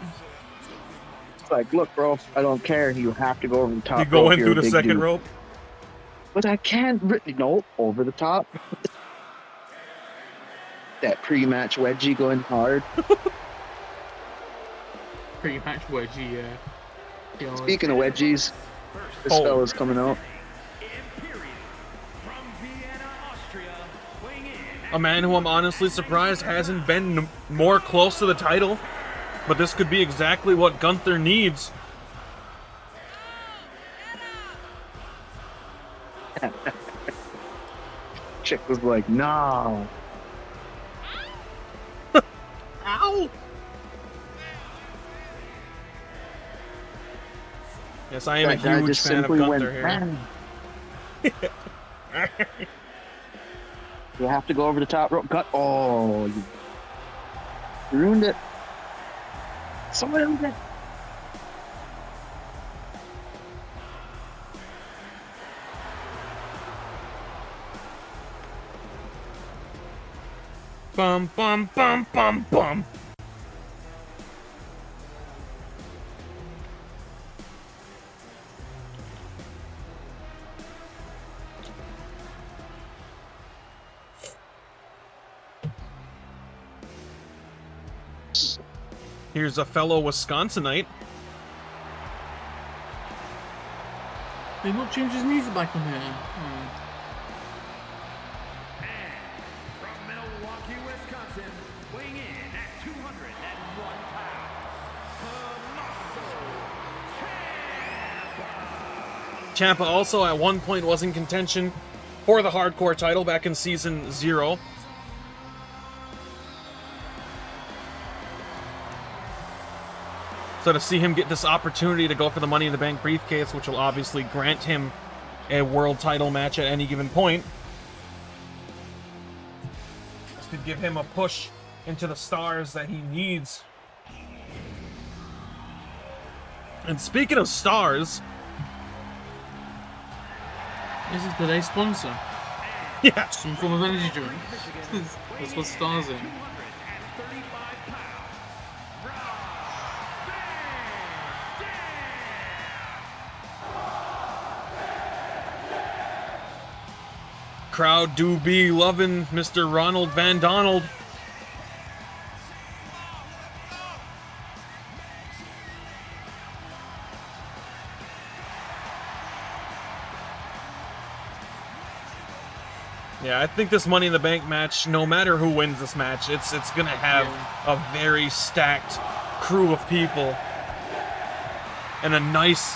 It's like, look, bro, I don't care. You have to go over the top You go rope. in You're through a the big second dude. rope. But I can't. No, over the top. That pre-match wedgie going hard. Pretty much wedgie, yeah. God. Speaking of wedgies, this Oh. fella's coming out. Imperium from Vienna, Austria, weighing in at A man who I'm honestly surprised hasn't been more close to the title. But this could be exactly what Gunther needs. Chick was like, no. Ow! Yes, I am That a guy huge just fan of simply Gunther went, here. "Man." You have to go over the top rope. Cut. Oh, you ruined it. Someone ruined it. Bum, bum, bum, bum, bum. Here's a fellow Wisconsinite. They've not changed his music back on here. Oh. And from Milwaukee, Wisconsin, weighing in at 201 pounds, Ciampa also at one point was in contention for the hardcore title back in season 0. So to see him get this opportunity to go for the Money in the Bank briefcase, which will obviously grant him a world title match at any given point, this could give him a push into the stars that he needs. And speaking of stars, This is today's sponsor. yeah, Some form of energy drink. That's what stars in. 235 pounds, crowd do be loving Mr. Ronald Van Donald. Yeah, I think this Money in the Bank match, no matter who wins this match, it's gonna have a very stacked crew of people and a nice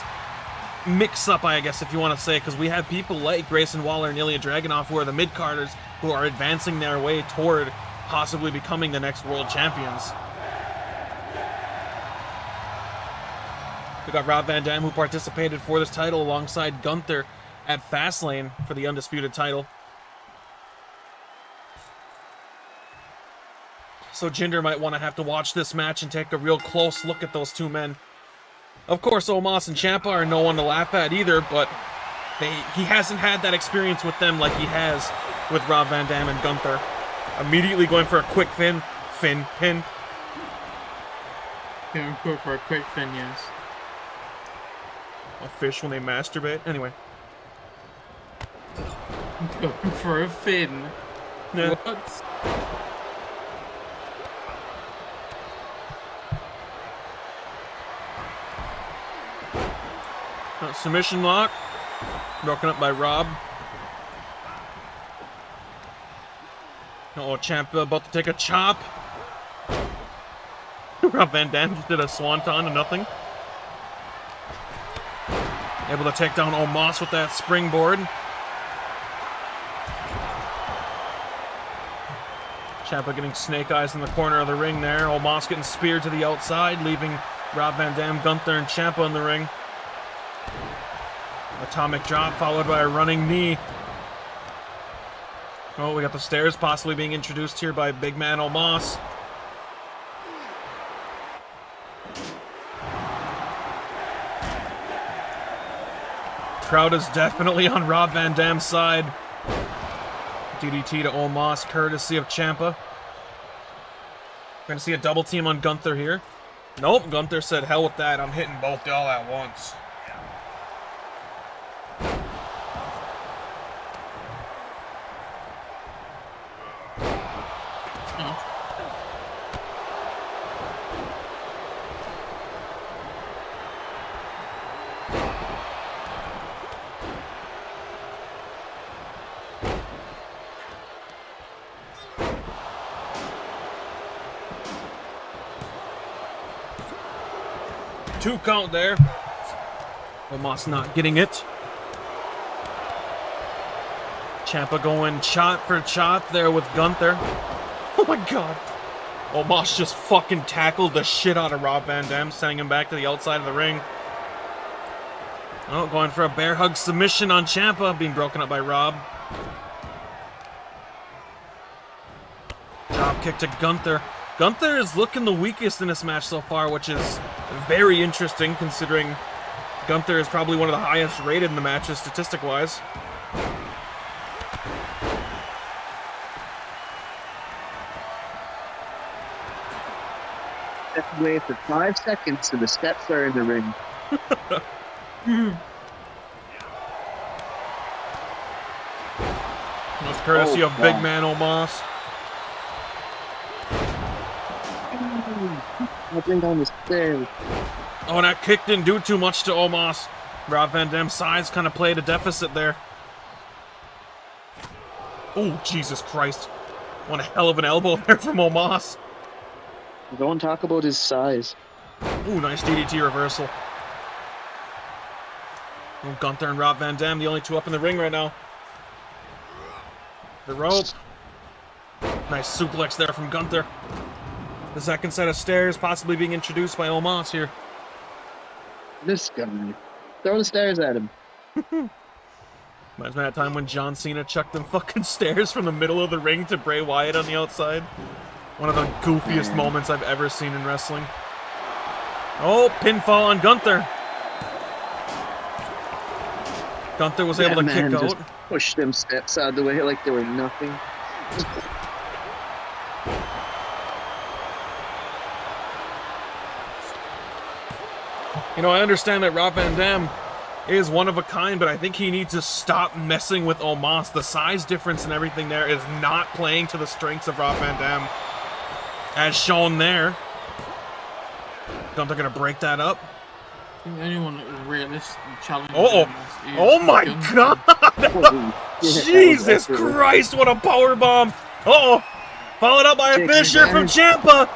mix-up, I guess, if you want to say, because we have people like Grayson Waller and Ilya Dragunov, who are the mid-carders, who are advancing their way toward possibly becoming the next world champions. We got Rob Van Dam, who participated for this title alongside Gunther at Fastlane for the undisputed title. So Jinder might want to have to watch this match and take a real close look at those two men. Of course, Omos and Ciampa are no one to laugh at either, but he hasn't had that experience with them like he has with Rob Van Dam and Gunther. Immediately going for a quick pin. Going for a quick fin, yes. A fish when they masturbate. Anyway. Going for a fin. Yeah. What? Submission lock. Broken up by Rob. Oh, Ciampa about to take a chop. Rob Van Dam just did a swanton to nothing. Able to take down Omos with that springboard. Ciampa getting snake eyes in the corner of the ring there. Omos getting speared to the outside, leaving Rob Van Dam, Gunther, and Ciampa in the ring. Atomic drop followed by a running knee. Oh, we got the stairs possibly being introduced here by big man Omos. Crowd is definitely on Rob Van Dam's side. DDT to Omos, courtesy of Ciampa. We're gonna see a double team on Gunther here. Nope, Gunther said, hell with that, I'm hitting both y'all at once. Two count there. Omos not getting it. Ciampa going chop for chop there with Gunther. Oh my god. Omos just fucking tackled the shit out of Rob Van Dam, sending him back to the outside of the ring. Oh, going for a bear hug submission on Ciampa, being broken up by Rob. Drop kick to Gunther. Gunther is looking the weakest in this match so far, which is very interesting considering Gunther is probably one of the highest rated in the matches statistic-wise. step away for 5 seconds, and the steps are in the ring. That's courtesy of big man Omos. I'll bring down the stairs. Oh, and that kick didn't do too much to Omos. Rob Van Dam's size kind of played a deficit there. Oh, Jesus Christ. One hell of an elbow there from Omos. Don't talk about his size. Ooh, nice DDT reversal. Oh, Gunther and Rob Van Dam, the only two up in the ring right now. The rope. Nice suplex there from Gunther. The second set of stairs possibly being introduced by Omos here. This guy. Throw the stairs at him. Reminds me of that time when John Cena chucked them fucking stairs from the middle of the ring to Bray Wyatt on the outside. One of the goofiest moments I've ever seen in wrestling. Oh, pinfall on Gunther. Gunther was able to kick just out. Push them steps out of the way like they were nothing. You know, I understand that Rob Van Dam is one of a kind, but I think he needs to stop messing with Omos. The size difference and everything there is not playing to the strengths of Rob Van Dam, as shown there. Gunther gonna break that up. I think anyone that realistically challenged Oh my God! Jesus Christ, what a powerbomb! Uh-oh! Followed up by a finisher from Ciampa!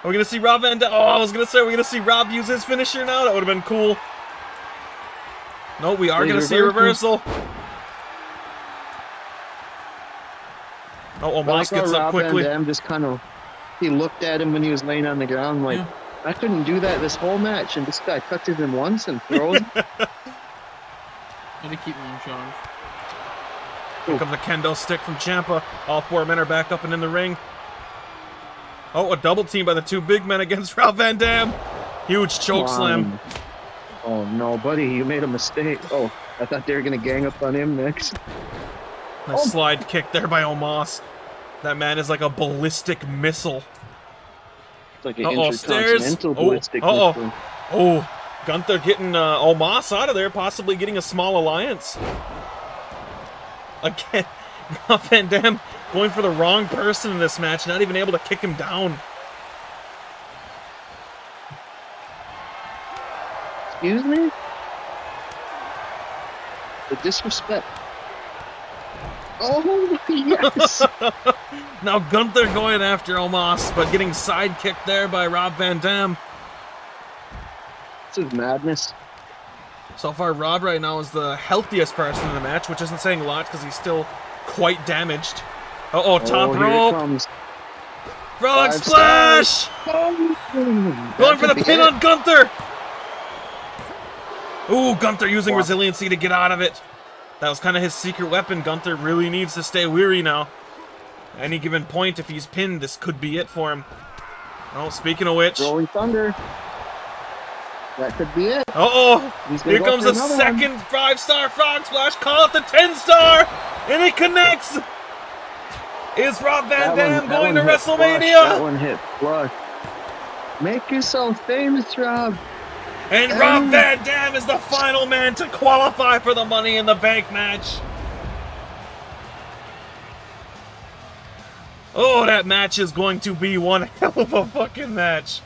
Are we gonna see Rob Van Dam? Oh, I was gonna say, are we gonna see Rob use his finisher now? That would have been cool. No, we are gonna see a reversal. Oh, Omos gets up quickly. Van Dam just kind of, he looked at him when he was laying on the ground like, I couldn't do that this whole match, and this guy touches him once and throws him. Gotta keep him in charge. Here comes a kendo stick from Ciampa. All four men are back up and in the ring. Oh, a double team by the two big men against Rob Van Dam. Huge choke slam. Oh no, buddy, you made a mistake. Oh, I thought they were gonna gang up on him next. Nice slide kick there by Omos. That man is like a ballistic missile. It's like an intercontinental ballistic missile. Oh, Gunther getting Omos out of there, possibly getting a small alliance. Again, Rob Van Dam going for the wrong person in this match, not even able to kick him down. Excuse me? The disrespect. Oh, yes! Now Gunther going after Omos, but getting side kicked there by Rob Van Dam. This is madness. So far, Rob right now is the healthiest person in the match, which isn't saying a lot because he's still quite damaged. Uh-oh, top rope. Frog splash! Going for the pin on Gunther! Ooh, Gunther using resiliency to get out of it. That was kind of his secret weapon. Gunther really needs to stay weary now. At any given point, if he's pinned, this could be it for him. Oh, speaking of which... Rolling Thunder. That could be it. Uh-oh! Here comes a second 5-star frog splash. Call it the 10-star! And it connects! Is Rob Van Dam going to WrestleMania? That one hit flush. Make yourself famous, Rob. And Rob Van Dam is the final man to qualify for the Money in the Bank match. Oh, that match is going to be one hell of a fucking match.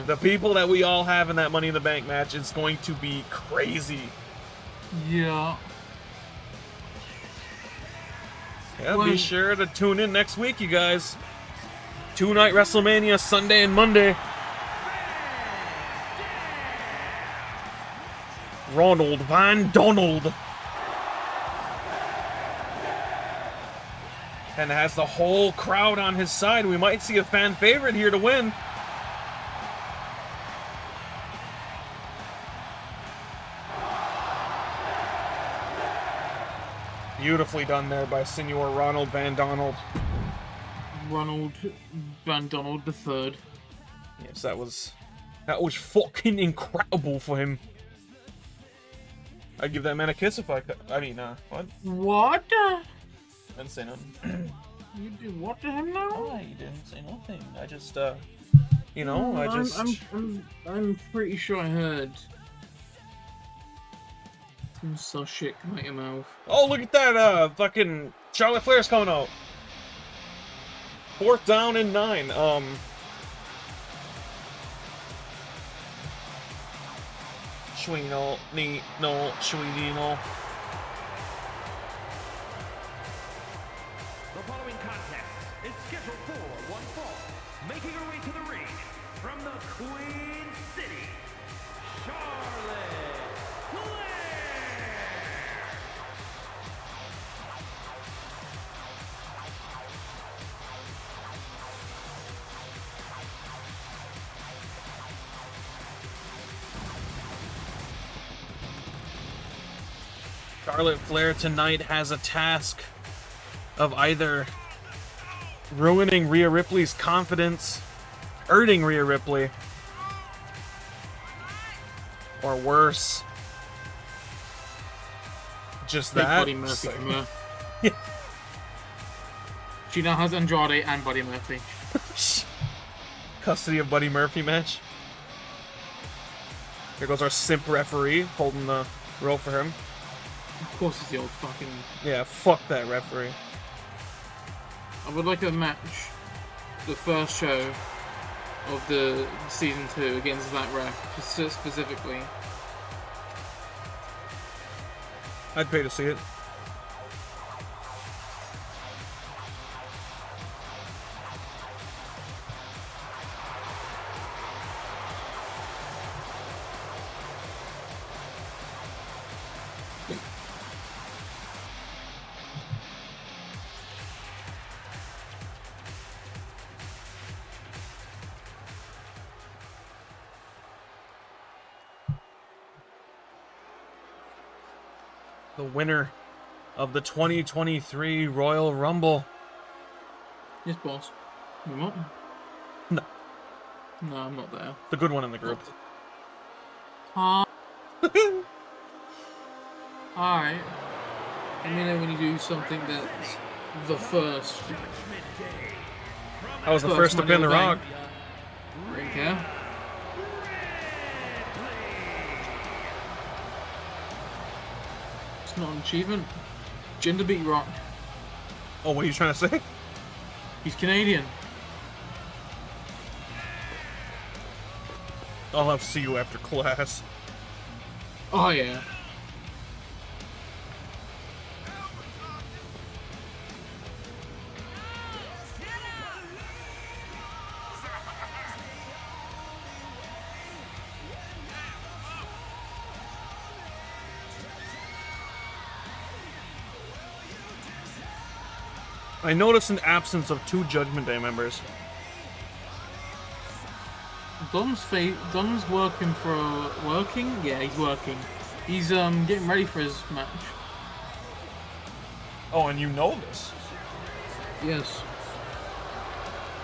The people that we all have in that Money in the Bank match is going to be crazy. Yeah. Yeah, be sure to tune in next week, you guys. 2-night WrestleMania, Sunday and Monday. Ronald Van Donald. And has the whole crowd on his side. We might see a fan favorite here to win. Beautifully done there by Senor Ronald Van Donald. Ronald Van Donald III. Yes, that was fucking incredible for him. I'd give that man a kiss if I could. I mean, what? What? I didn't say nothing. You did what to him now? Oh, you didn't say nothing. I just, You know, I just... I'm pretty sure I heard some such shit come out your mouth. Oh, look at that, fucking Charlotte Flair's coming out. 4th down and 9. Schwino, knee, no, Schwino. The following contest is scheduled for one fall. Making her way to the ring from the Queen City, Charlotte Flair. Charlotte Flair tonight has a task of either ruining Rhea Ripley's confidence, hurting Rhea Ripley, or worse. Just Big that. Buddy Murphy from her. She now has Andrade and Buddy Murphy. Custody of Buddy Murphy match. Here goes our simp referee holding the rope for him. Of course it's the old fucking... Yeah, fuck that referee. I would like a match, the first show of the season 2 against that ref, specifically. I'd pay to see it. The winner of the 2023 Royal Rumble. Yes, boss. You want? No. No, I'm not there. The good one in the group. Alright. Let me know when you do something that's the first. I was the first to pin the Rock. Okay. It's not an achievement. Gender beat Rock. Oh, what are you trying to say? He's Canadian. I'll have to see you after class. Oh yeah. I noticed an absence of 2 Judgment Day members. Dom's working for working? Yeah, he's working. He's getting ready for his match. Oh, and you know this. Yes.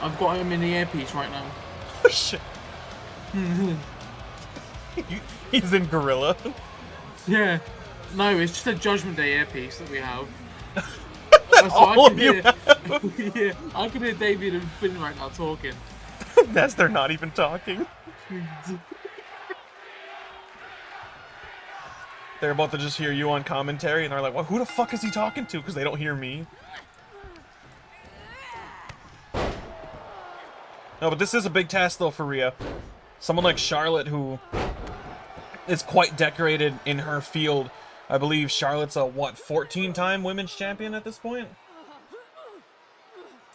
I've got him in the earpiece right now. Shit. He's in Gorilla. Yeah. No, it's just a Judgment Day earpiece that we have. That's So all I can you hear, have. yeah, I can hear David and Finn right now talking. That's they're not even talking. They're about to just hear you on commentary, and they're like, "Well, who the fuck is he talking to?" Because they don't hear me. No, but this is a big task, though, for Rhea. Someone like Charlotte, who is quite decorated in her field. I believe Charlotte's a, what, 14-time women's champion at this point?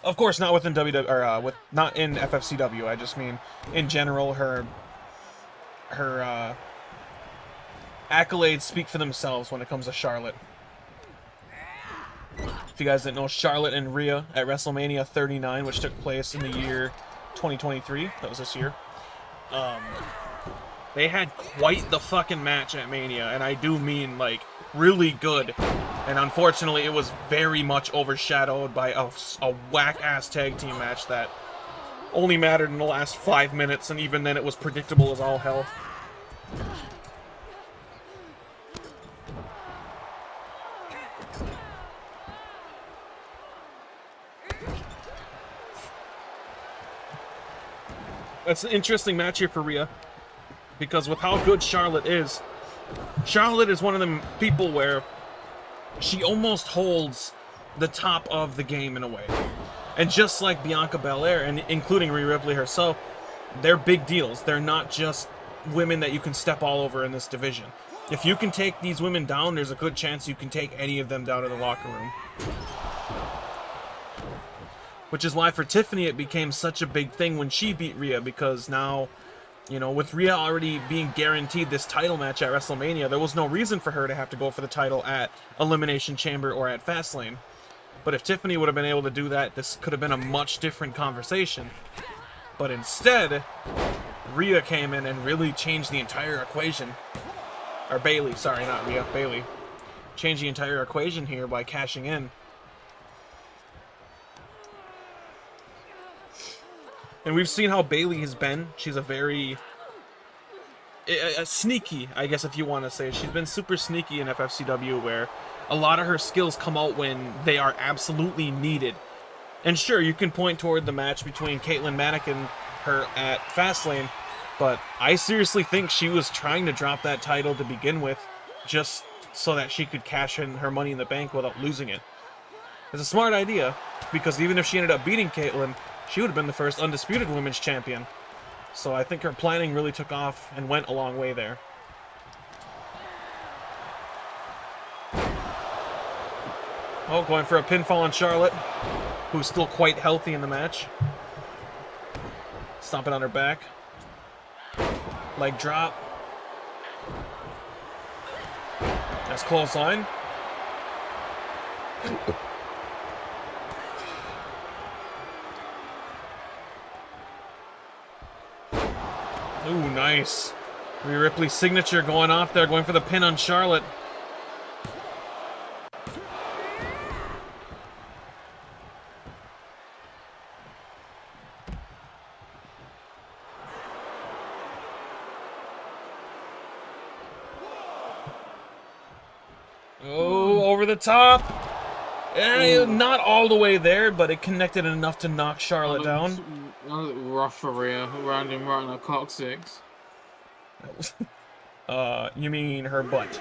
Of course, not within WWE, or not in FFCW. I just mean, in general, her accolades speak for themselves when it comes to Charlotte. If you guys didn't know, Charlotte and Rhea at WrestleMania 39, which took place in the year 2023, that was this year, they had quite the fucking match at Mania, and I do mean, like, really good. And unfortunately, it was very much overshadowed by a whack-ass tag team match that only mattered in the last 5 minutes, and even then it was predictable as all hell. That's an interesting match here for Rhea. Because with how good Charlotte is one of them people where she almost holds the top of the game in a way. And just like Bianca Belair, and including Rhea Ripley herself, they're big deals. They're not just women that you can step all over in this division. If you can take these women down, there's a good chance you can take any of them down in the locker room. Which is why for Tiffany it became such a big thing when she beat Rhea, because now, you know, with Rhea already being guaranteed this title match at WrestleMania, there was no reason for her to have to go for the title at Elimination Chamber or at Fastlane. But if Tiffany would have been able to do that, this could have been a much different conversation. But instead, Rhea came in and really changed the entire equation. Or Bayley, sorry, not Rhea, Bayley. Changed the entire equation here by cashing in. And we've seen how Bayley has been. She's a very sneaky, I guess if you want to say. She's been super sneaky in FFCW, where a lot of her skills come out when they are absolutely needed. And sure, you can point toward the match between Caitlin Manick and her at Fastlane, but I seriously think she was trying to drop that title to begin with, just so that she could cash in her Money in the Bank without losing it. It's a smart idea, because even if she ended up beating Caitlin, she would have been the first undisputed women's champion. So I think her planning really took off and went a long way there. Oh, going for a pinfall on Charlotte, who's still quite healthy in the match. Stomping on her back. Leg drop. That's clothesline. Ooh, nice. Rhea Ripley's signature going off there, going for the pin on Charlotte. Oh, over the top. Not all the way there, but it connected enough to knock Charlotte down. Rough for Rhea, around him right on a coccyx. You mean her butt?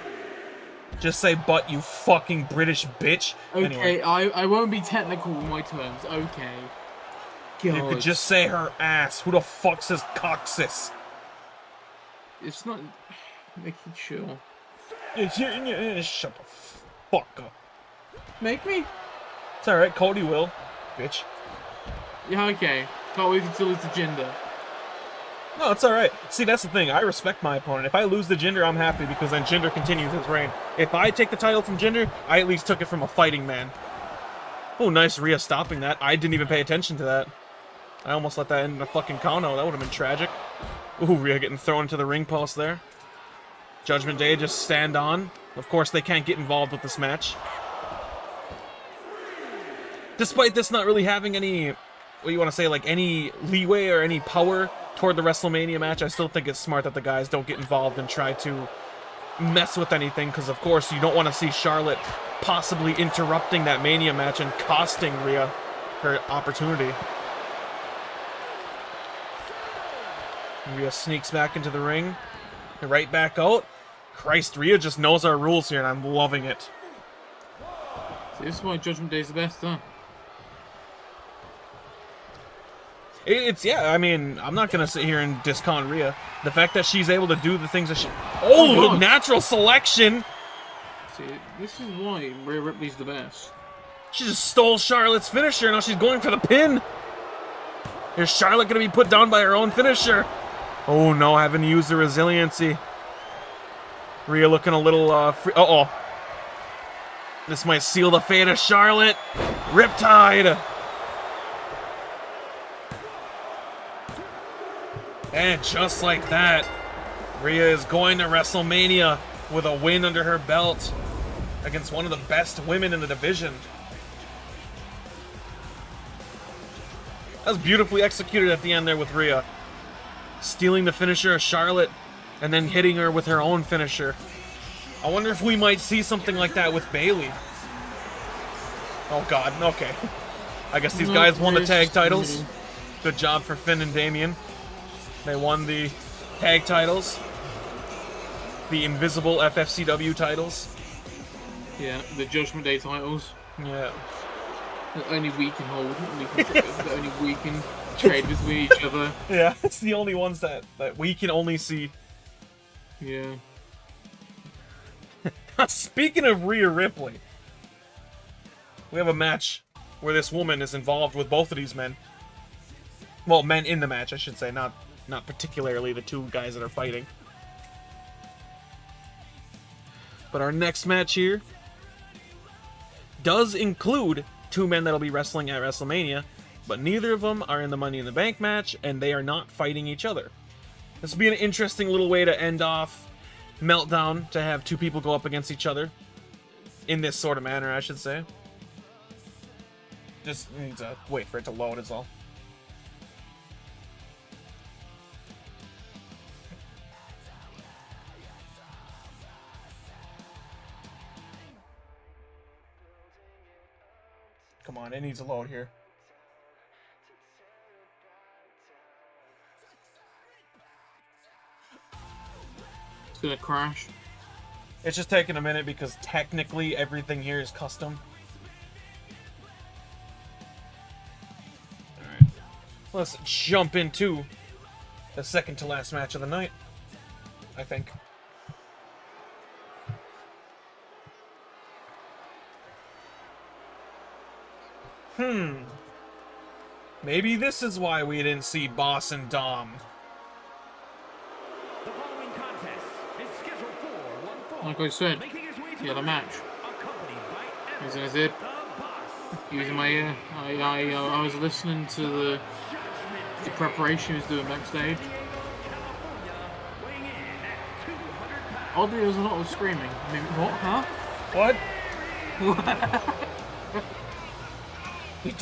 Just say butt, you fucking British bitch. Okay, anyway. I won't be technical with my terms. Okay. God. You could just say her ass. Who the fuck says coccyx? It's not making sure. Shut the fuck up. Make me? It's alright, Cody will. Bitch. Yeah, okay. Can't wait until it's the gender. No, it's alright. See, that's the thing. I respect my opponent. If I lose the Jinder, I'm happy because then Jinder continues his reign. If I take the title from Jinder, I at least took it from a fighting man. Oh, nice Rhea stopping that. I didn't even pay attention to that. I almost let that end in a fucking counter. That would have been tragic. Ooh, Rhea getting thrown into the ring post there. Judgment Day just stand on. Of course, they can't get involved with this match. Despite this not really having any, what you want to say, like any leeway or any power toward the WrestleMania match, I still think it's smart that the guys don't get involved and try to mess with anything, because of course you don't want to see Charlotte possibly interrupting that Mania match and costing Rhea her opportunity. Rhea sneaks back into the ring, right back out. Christ, Rhea just knows our rules here and I'm loving it. See, this is why Judgment Day is the best, huh? Yeah, I mean, I'm not going to sit here and discount Rhea. The fact that she's able to do the things that she... Oh, natural selection! See, this is why Rhea Ripley's the best. She just stole Charlotte's finisher, now she's going for the pin! Is Charlotte going to be put down by her own finisher? Oh no, having to use the resiliency. Rhea looking a little, free... Uh-oh. This might seal the fate of Charlotte. Riptide! And just like that, Rhea is going to WrestleMania with a win under her belt against one of the best women in the division. That was beautifully executed at the end there with Rhea. Stealing the finisher of Charlotte and then hitting her with her own finisher. I wonder if we might see something like that with Bayley. Oh god, okay. I guess these guys won the tag titles. Good job for Finn and Damien. They won the tag titles, the invisible FFCW titles. Yeah, the Judgment Day titles. Yeah. That only we can hold. That only we can trade between each other. Yeah, it's the only ones that we can only see. Yeah. Speaking of Rhea Ripley, we have a match where this woman is involved with both of these men. Well, men in the match, I should say, not particularly the two guys that are fighting. But our next match here does include two men that'll be wrestling at WrestleMania, but neither of them are in the Money in the Bank match, and they are not fighting each other. This will be an interesting little way to end off Meltdown, to have two people go up against each other in this sort of manner, I should say. Just need to wait for it to load is all. Come on, it needs to load here. It's gonna crash. It's just taking a minute because technically everything here is custom. Alright. Let's jump into the second to last match of the night, I think. Maybe this is why we didn't see Boss and Dom. The following contest is scheduled for one fall. Like I said, Making his way to the other match. accompanied by As I said, the Boss. using my ear, I was listening to the preparation he was doing backstage. California, weighing in at 200 pounds. Oddly, there was a lot of screaming. I mean, what? Huh? What? You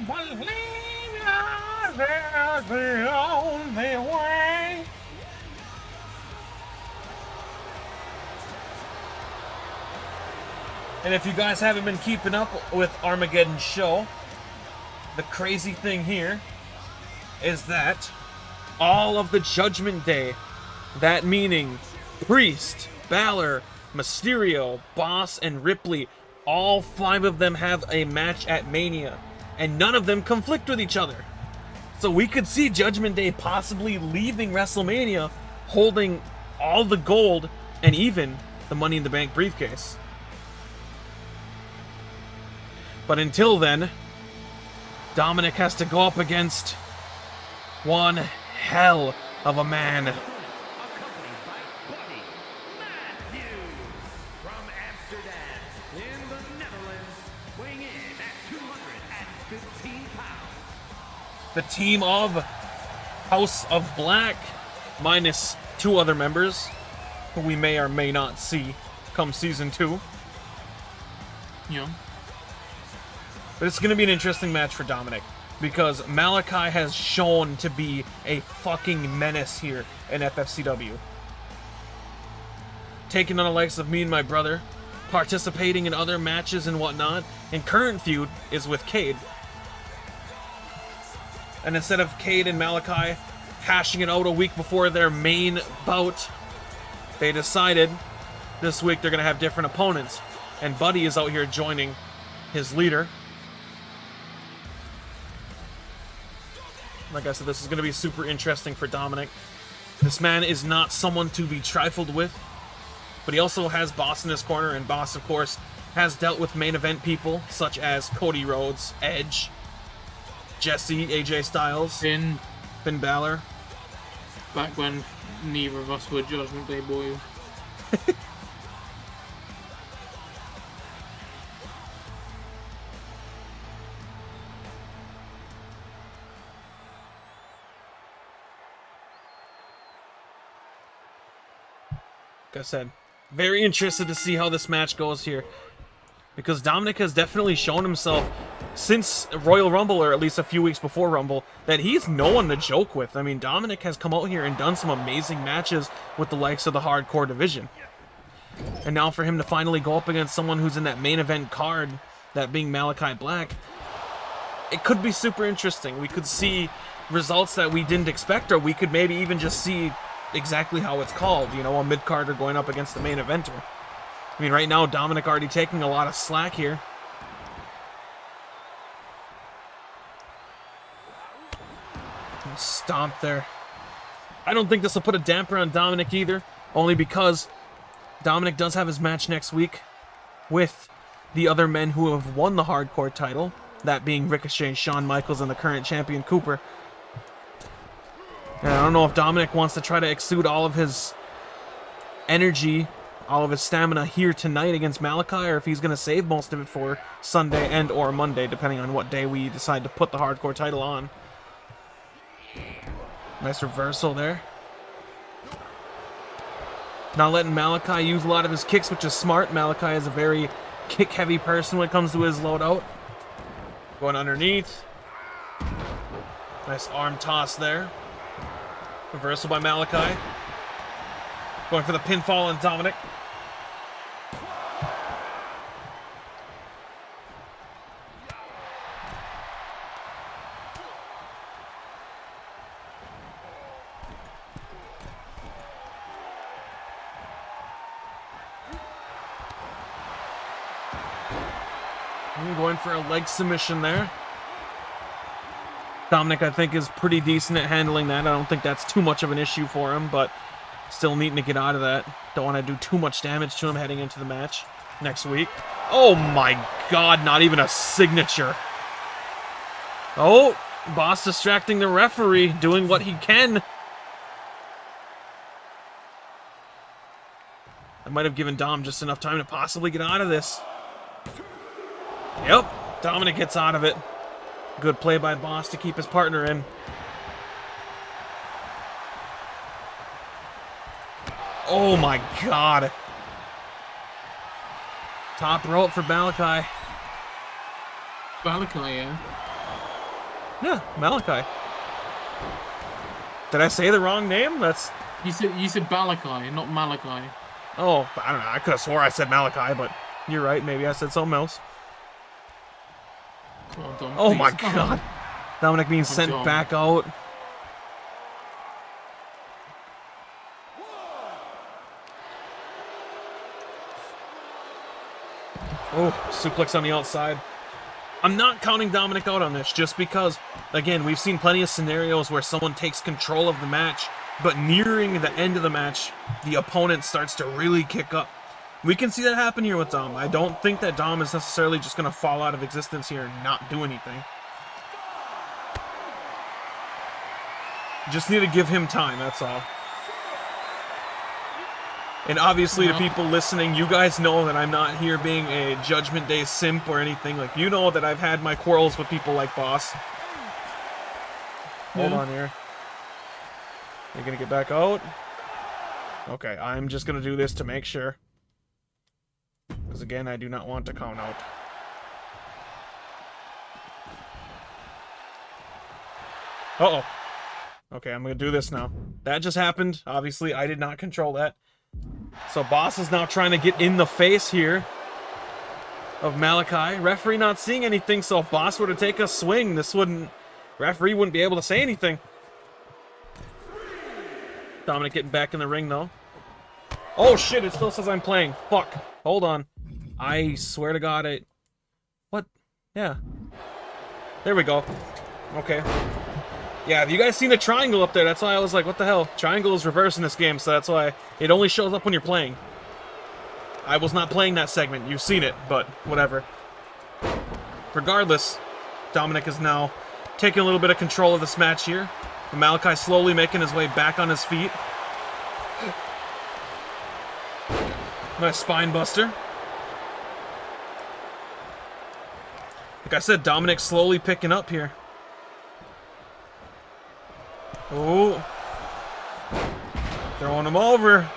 believe there's the only way. And if you guys haven't been keeping up with Armageddon's show, the crazy thing here is that all of the Judgment Day, that meaning Priest, Balor, Mysterio, Boss, and Ripley, all 5 of them have a match at Mania, and none of them conflict with each other. So we could see Judgment Day possibly leaving WrestleMania holding all the gold and even the Money in the Bank briefcase. But until then, Dominic has to go up against one hell of a man. Accompanied by Buddy Matthews from Amsterdam in the Netherlands, weighing in at 215 pounds. The team of House of Black, minus 2 other members, who we may or may not see come season 2. Yeah. But it's going to be an interesting match for Dominic, because Malachi has shown to be a fucking menace here in FFCW. Taking on the likes of me and my brother, participating in other matches and whatnot, and current feud is with Cade. And instead of Cade and Malachi hashing it out a week before their main bout, they decided this week they're going to have different opponents. And Buddy is out here joining his leader. Like I said, this is going to be super interesting for Dominic. This man is not someone to be trifled with, but he also has Boss in his corner, and Boss, of course, has dealt with main event people such as Cody Rhodes, Edge, Jesse, AJ Styles, Finn, Balor. back when neither of us were Judgment Day boys. Like I said, very interested to see how this match goes here, because Dominic has definitely shown himself since Royal Rumble, or at least a few weeks before Rumble, that he's no one to joke with. I mean, Dominic has come out here and done some amazing matches with the likes of the hardcore division. And now for him to finally go up against someone who's in that main event card, that being Malachi Black, it could be super interesting. We could see results that we didn't expect, or we could maybe even just see exactly how it's called, you know, a mid-carder going up against the main eventer. I mean, right now, Dominic already taking a lot of slack here. Stomp there. I don't think this will put a damper on Dominic either, only because Dominic does have his match next week with the other men who have won the hardcore title, that being Ricochet, Shawn Michaels, and the current champion Cooper. And I don't know if Dominic wants to try to exude all of his energy, all of his stamina here tonight against Malachi, or if he's going to save most of it for Sunday and or Monday, depending on what day we decide to put the hardcore title on. Nice reversal there. Not letting Malachi use a lot of his kicks, which is smart. Malachi is a very kick-heavy person when it comes to his loadout. Going underneath. Nice arm toss there. Reversal by Malachi. Going for the pinfall on Dominic. Going for a leg submission there. Dominic, I think, is pretty decent at handling that. I don't think that's too much of an issue for him, but still needing to get out of that. Don't want to do too much damage to him heading into the match next week. Oh my god, not even a signature. Oh, Boss distracting the referee, doing what he can. I might have given Dom just enough time to possibly get out of this. Yep, Dominic gets out of it. Good play by Boss to keep his partner in. Oh my god. Top rope for Malachi. Malachi, yeah? Yeah, Malachi. Did I say the wrong name? That's... You said Malachi, not Malachi. Oh, I don't know. I could have swore I said Malachi, but you're right. Maybe I said something else. Come on, Dom, Oh please, my come god. on. Dominic being sent Dom. back out. Oh, suplex on the outside. I'm not counting Dominic out on this, just because, again, we've seen plenty of scenarios where someone takes control of the match, but nearing the end of the match, the opponent starts to really kick up. We can see that happen here with Dom. I don't think that Dom is necessarily just going to fall out of existence here and not do anything. Just need to give him time, that's all. And obviously, to people listening, you guys know that I'm not here being a Judgment Day simp or anything. Like, you know that I've had my quarrels with people like Boss. Hold on here. You're gonna get back out? Okay, I'm just gonna do this to make sure. Because again, I do not want to count out. Uh-oh. Okay, I'm gonna do this now. That just happened. Obviously, I did not control that. So Boss is now trying to get in the face here of Malachi. Referee not seeing anything, so if Boss were to take a swing, referee wouldn't be able to say anything. Dominic getting back in the ring, though. Oh, shit, it still says I'm playing. Fuck. Hold on. I swear to God, What? Yeah. There we go. Okay. Yeah, have you guys seen the triangle up there? That's why I was like, what the hell? Triangle is reversed in this game, so that's why it only shows up when you're playing. I was not playing that segment. You've seen it, but whatever. Regardless, Dominic is now taking a little bit of control of this match here. Malachi slowly making his way back on his feet. Nice spine buster. Like I said, Dominic slowly picking up here. Oh. Throwing him over.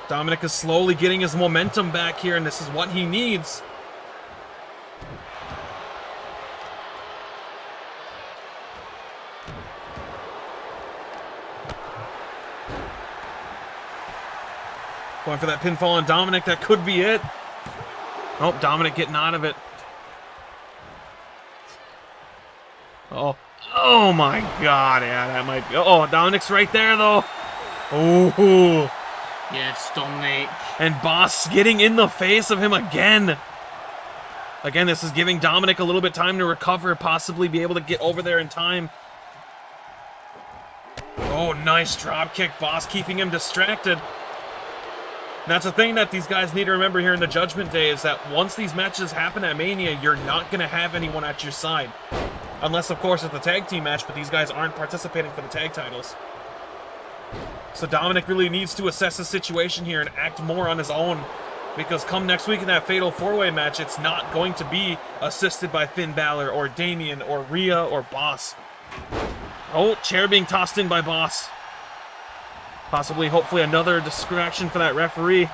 Dominic is slowly getting his momentum back here, and this is what he needs. Going for that pinfall on Dominic. That could be it. Oh, Dominic getting out of it. Oh. Oh my god. Yeah, that might be. Oh, Dominic's right there, though. Oh. Yes, Dominic. And Boss getting in the face of him again. Again, this is giving Dominic a little bit time to recover, possibly be able to get over there in time. Oh, nice drop kick. Boss keeping him distracted. And that's the thing that these guys need to remember here in the Judgment Day, is that once these matches happen at Mania, you're not going to have anyone at your side. Unless, of course, it's a tag team match, but these guys aren't participating for the tag titles. So Dominic really needs to assess the situation here and act more on his own. Because come next week in that Fatal 4-Way match, it's not going to be assisted by Finn Balor or Damien or Rhea or Boss. Oh, chair being tossed in by Boss. Possibly, hopefully, another distraction for that referee.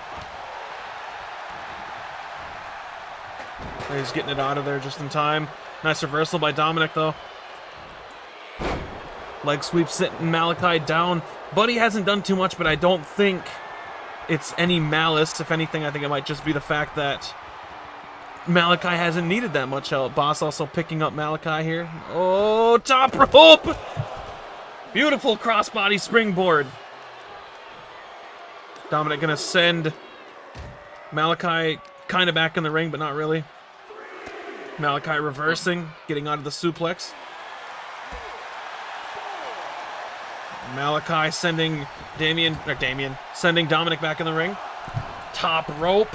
He's getting it out of there just in time. Nice reversal by Dominic, though. Leg sweep sitting Malachi down. Buddy hasn't done too much, but I don't think it's any malice. If anything, I think it might just be the fact that Malachi hasn't needed that much help. Boss also picking up Malachi here. Oh, top rope! Beautiful crossbody springboard. Dominic gonna send Malachi kind of back in the ring, but not really. Malachi reversing, getting out of the suplex. Malachi sending sending Dominic back in the ring. Top rope.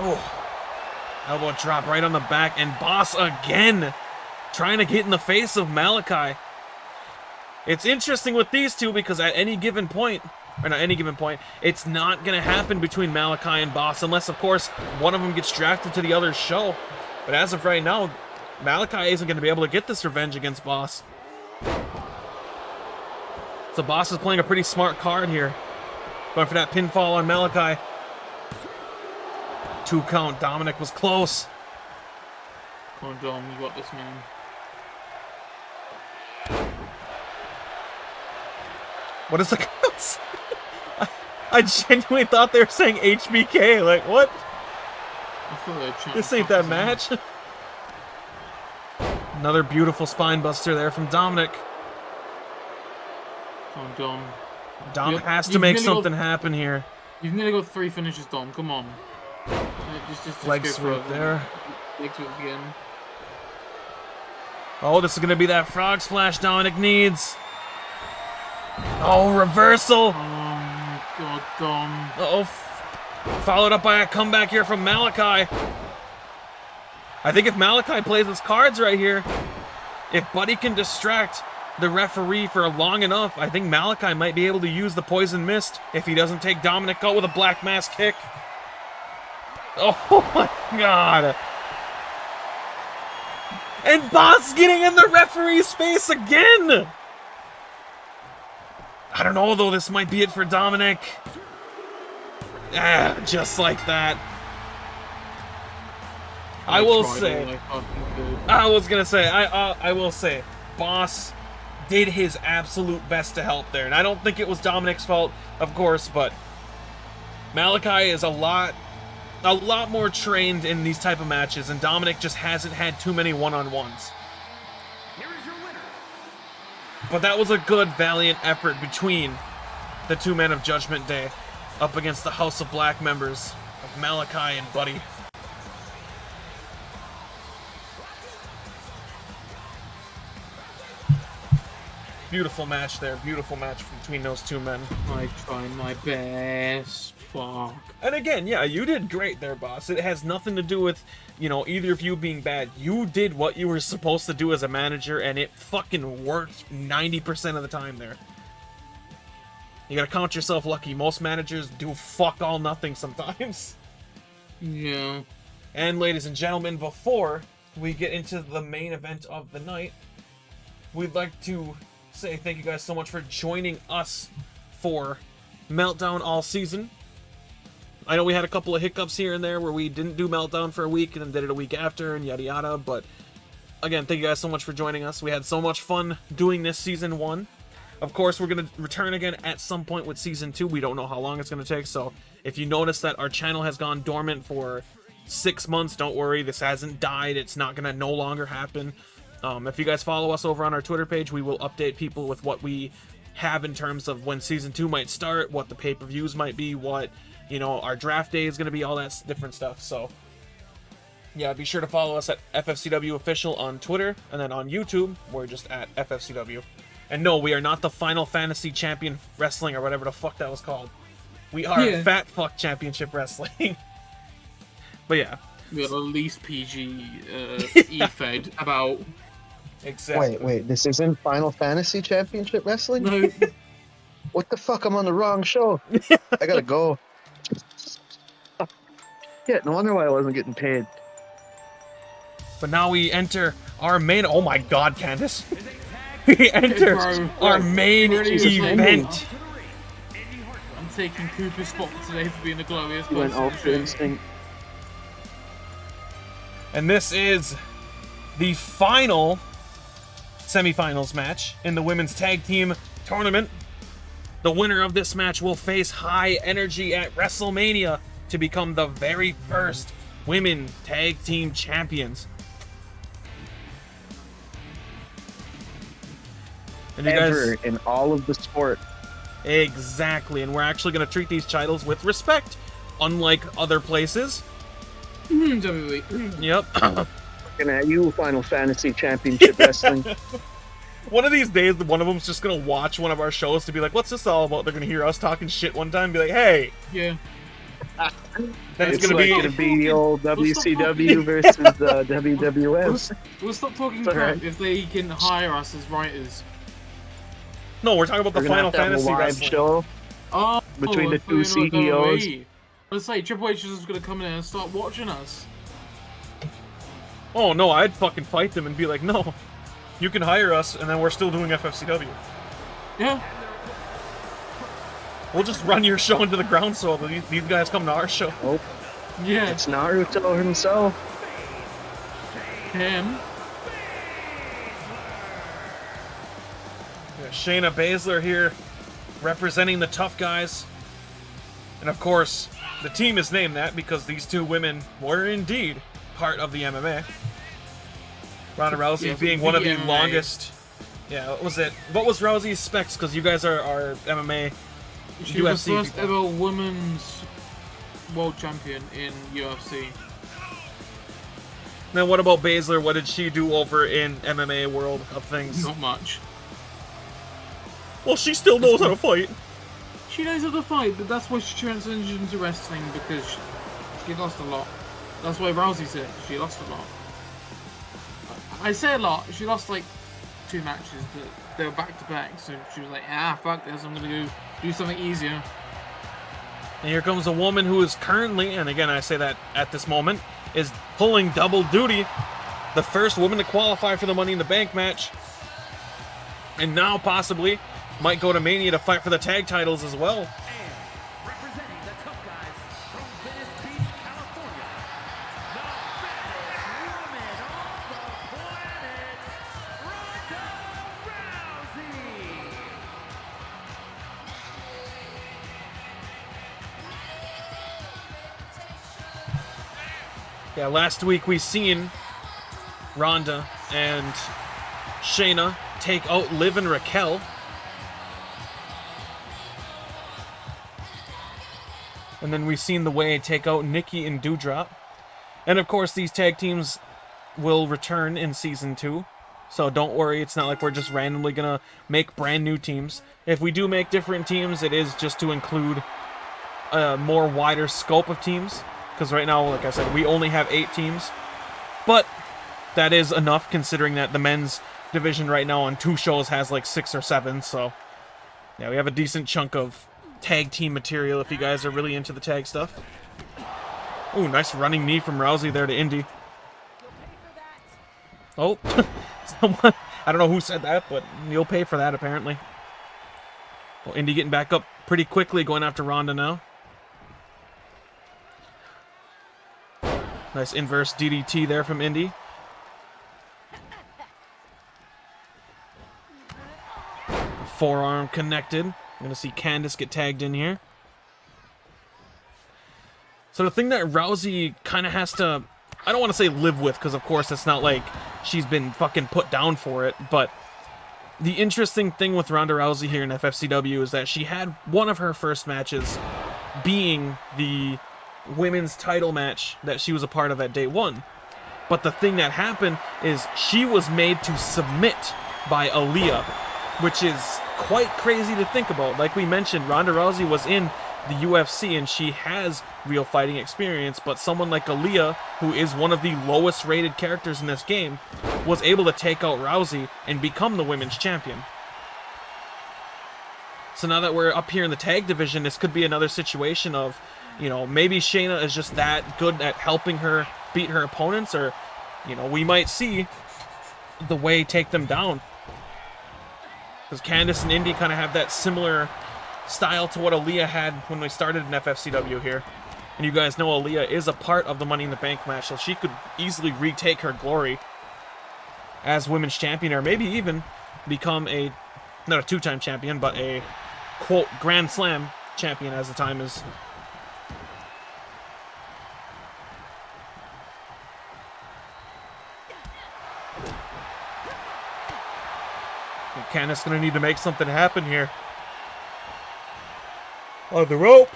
Oh. Elbow drop right on the back, and Boss again trying to get in the face of Malachi. It's interesting with these two because at any given point, or not any given point, it's not going to happen between Malachi and Boss unless, of course, one of them gets drafted to the other's show. But as of right now, Malachi isn't going to be able to get this revenge against Boss. So Boss is playing a pretty smart card here. Going for that pinfall on Malachi. 2 count. Dominic was close. Come on, Dom, you got this, man. What is the counts? I genuinely thought they were saying HBK. Like, what? I thought they were chanting This ain't that something. match. Another beautiful spine buster there from Dominic. Come on, Dom. Dom Yep, has to you've make nearly something happen here. You've nearly got 3 finishes, Dom. Come on. Just Leg go for sweep it. there. Leg sweep again. Oh, this is going to be that frog splash Dominic needs. Oh, reversal. Oh my god, Dom. Uh-oh. Followed up by a comeback here from Malachi. I think if Malachi plays his cards right here, if Buddy can distract the referee for long enough, I think Malachi might be able to use the poison mist if he doesn't take Dominic out with a black mass kick. Oh my god. And Boss getting in the referee's face again. I don't know, though. This might be it for Dominic. Ah, just like that. I will say, I will say, Boss did his absolute best to help there. And I don't think it was Dominic's fault, of course, but Malachi is a lot more trained in these type of matches, and Dominic just hasn't had too many one-on-ones. Here is your winner. But that was a good, valiant effort between the 2 men of Judgment Day up against the House of Black members of Malachi and Buddy. Beautiful match there. Beautiful match between those 2 men. I tried my best. Fuck. And again, yeah, you did great there, Boss. It has nothing to do with, you know, either of you being bad. You did what you were supposed to do as a manager, and it fucking worked 90% of the time there. You gotta count yourself lucky. Most managers do fuck all nothing sometimes. Yeah. And ladies and gentlemen, before we get into the main event of the night, we'd like to say thank you guys so much for joining us for Meltdown all season. I know we had a couple of hiccups here and there where we didn't do Meltdown for a week and then did it a week after and yada yada, but again, thank you guys so much for joining us. We had so much fun doing this season 1. Of course, we're going to return again at some point with Season 2. We don't know how long it's going to take, so if you notice that our channel has gone dormant for 6 months, don't worry. This hasn't died. It's not going to no longer happen. If you guys follow us over on our Twitter page, we will update people with what we have in terms of when Season 2 might start, what the pay-per-views might be, what, you know, our draft day is going to be, all that different stuff. So, yeah, be sure to follow us at FFCW Official on Twitter, and then on YouTube, we're just at FFCW. And no, we are not the Final Fantasy Champion Wrestling or whatever the fuck that was called. We are Fat Fuck Championship Wrestling. But yeah. We're the least PG E-Fed about... Exactly. Wait, this isn't Final Fantasy Championship Wrestling? No. What the fuck? I'm on the wrong show. I gotta go. Yeah, no wonder why I wasn't getting paid. But now we enter our main... Oh my god, Candace. We enter our main event. I'm taking Cooper's spot for today for being the glorious You went person. Ultra Instinct. And this is the final semifinals match in the women's tag team tournament. The winner of this match will face High Energy at WrestleMania to become the very first women tag team champions. And you Ever guys, in all of the sport. exactly, and we're actually going to treat these titles with respect, unlike other places. WWE. Yep. Looking at you, Final Fantasy Championship Wrestling. One of these days, one of them's just gonna watch one of our shows to be like, "What's this all about?" They're gonna hear us talking shit one time, and be like, "Hey." Yeah. Then It's gonna be the old WCW versus WWF. We'll stop talking It's crap alright. if they can hire us as writers. No, we're talking about We're the gonna Final have to have a Fantasy live wrestling. show Oh, between the I two thought you were about CEOs. WWE. Let's say Triple H is just gonna come in and start watching us. Oh no, I'd fucking fight them and be like, "No, you can hire us, and then we're still doing FFCW. Yeah. We'll just run your show into the ground so these guys come to our show." Oh, Yeah. it's Naruto himself. Him. Yeah, Shayna Baszler here, representing the tough guys. And of course, the team is named that because these two women were indeed part of the MMA. Ronda Rousey Yeah, being one of the MMA. longest. Yeah, what was it? What was Rousey's specs? Because you guys are MMA. She was the UFC first people. ever women's world champion in UFC. Then what about Baszler? What did she do over in MMA world of things? Not much. Well, she still knows how to fight. She knows how to fight, but that's why she transitioned into wrestling, because she lost a lot. That's why Rousey said she lost a lot. I say a lot. She lost like 2 matches, but they were back to back, so she was like, "Ah, fuck this! I'm gonna go do something easier." And here comes a woman who is currently, and again I say that at this moment, is pulling double duty. The first woman to qualify for the Money in the Bank match. And now possibly might go to Mania to fight for the tag titles as well. And representing the tough guys from Venice Beach, California, the baddest woman on the planet, Ronda Rousey. Yeah, last week we seen Ronda and Shayna take out Liv and Raquel. And then we seen The Way take out Nikki and Doudrop. And of course these tag teams will return in Season 2. So don't worry, it's not like we're just randomly gonna make brand new teams. If we do make different teams, it is just to include a more wider scope of teams. Because right now, like I said, we only have 8 teams. But that is enough considering that the men's division right now on 2 shows has like 6 or 7. So yeah, we have a decent chunk of tag team material if you guys are really into the tag stuff. Ooh, nice running knee from Rousey there to Indy. Oh, someone, I don't know who said that, but you'll pay for that apparently. Well, Indy getting back up pretty quickly, going after Ronda now. Nice inverse DDT there from Indy. Forearm connected. I'm going to see Candice get tagged in here. So the thing that Rousey kind of has to, I don't want to say live with, because of course it's not like she's been fucking put down for it, but the interesting thing with Ronda Rousey here in FFCW is that she had one of her first matches being the women's title match that she was a part of at day one. But the thing that happened is she was made to submit by Aaliyah, which is quite crazy to think about. Like we mentioned, Ronda Rousey was in the UFC and she has real fighting experience, but someone like Aaliyah, who is one of the lowest rated characters in this game, was able to take out Rousey and become the women's champion. So now that we're up here in the tag division, this could be another situation of, you know, maybe Shayna is just that good at helping her beat her opponents, or, you know, we might see the Way take them down. Because Candice and Indy kind of have that similar style to what Aaliyah had when we started in FFCW here. And you guys know Aaliyah is a part of the Money in the Bank match, so she could easily retake her glory as women's champion, or maybe even become a, not a two-time champion, but a, quote, Grand Slam champion as the time is. Candice gonna need to make something happen here. On the rope.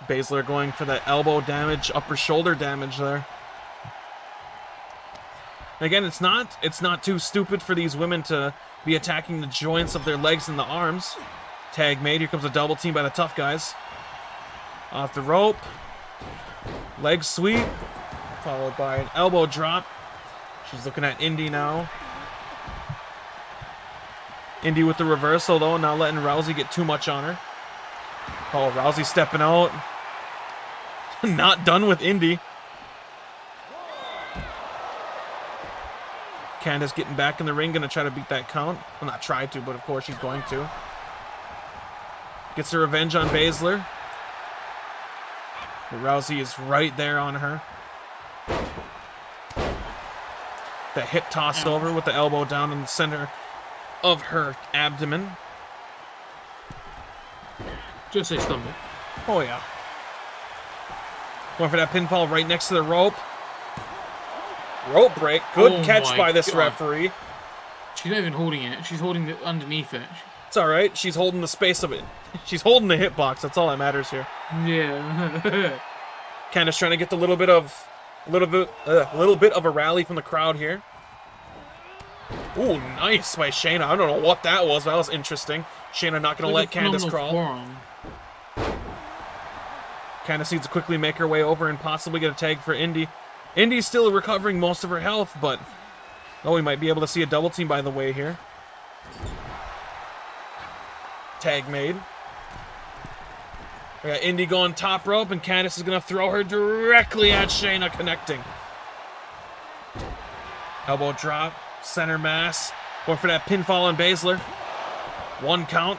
Baszler going for that elbow damage, upper shoulder damage there. And again, it's not too stupid for these women to be attacking the joints of their legs and the arms. Tag made. Here comes a double team by the Tough Guys. Off the rope. Leg sweep. Followed by an elbow drop. She's looking at Indy now. Indy with the reversal, though, not letting Rousey get too much on her. Oh, Rousey stepping out. Not done with Indy. Candice getting back in the ring, going to try to beat that count. Well, not try to, but of course she's going to. Gets her revenge on Baszler. But Rousey is right there on her. The hip tossed over with the elbow down in the center of her abdomen. Just a stumble. Oh, yeah. Going for that pinfall right next to the rope. Rope break. Good catch by this referee. She's not even holding it. She's holding it underneath it. It's all right. She's holding the space of it. She's holding the hitbox. That's all that matters here. Yeah. Candice trying to get a little bit of a rally from the crowd here. Ooh, nice by Shayna. I don't know what that was, but that was interesting. Shayna not going to let Candice crawl. Forearm. Candice needs to quickly make her way over and possibly get a tag for Indy. Indy's still recovering most of her health, but oh, we might be able to see a double team by the way here. Tag made. We got Indy going top rope, and Candice is going to throw her directly at Shayna, connecting. Elbow drop, center mass. Going for that pinfall on Baszler. One count.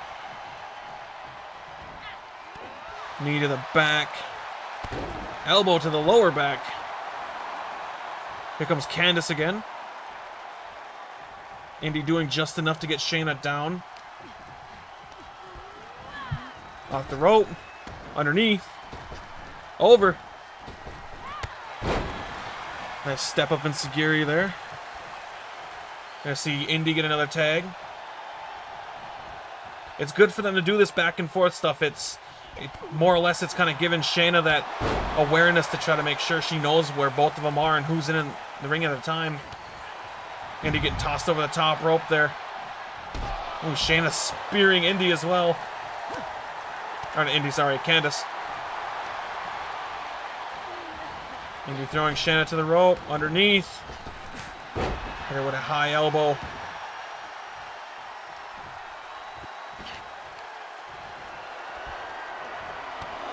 Knee to the back. Elbow to the lower back. Here comes Candice again. Indy doing just enough to get Shayna down. Off the rope. Underneath. Over. Nice step up in Sagiri there. Gonna see Indy get another tag. It's good for them to do this back and forth stuff. More or less it's kind of giving Shayna that awareness to try to make sure she knows where both of them are and who's in the ring at a time. Indy getting tossed over the top rope there. Ooh, Shayna spearing Indy as well. Or not Indy, sorry, Candice. Indy throwing Shayna to the rope, underneath. Hit her with a high elbow.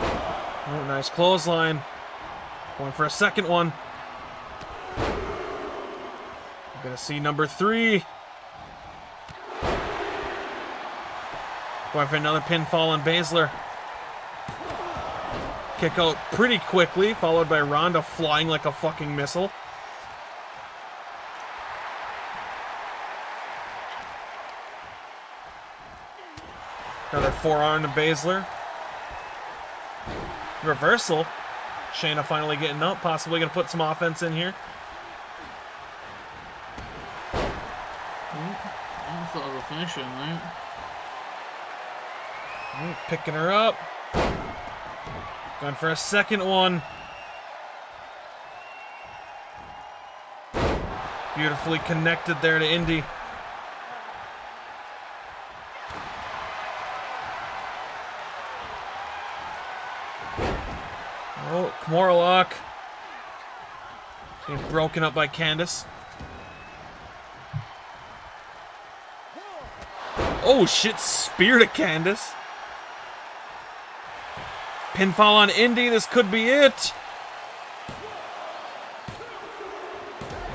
Oh, nice clothesline. Going for a second one. We're gonna see number 3. Going for another pinfall on Baszler. Kick out pretty quickly, followed by Ronda flying like a fucking missile. forearm to Baszler. Reversal. Shayna finally getting up, possibly going to put some offense in here. I thought of a finisher, mate. Picking her up. Going for a second one. Beautifully connected there to Indy. Oh, Kimura lock. Being broken up by Candice. Oh shit, spear to Candice. Pinfall on Indy, this could be it.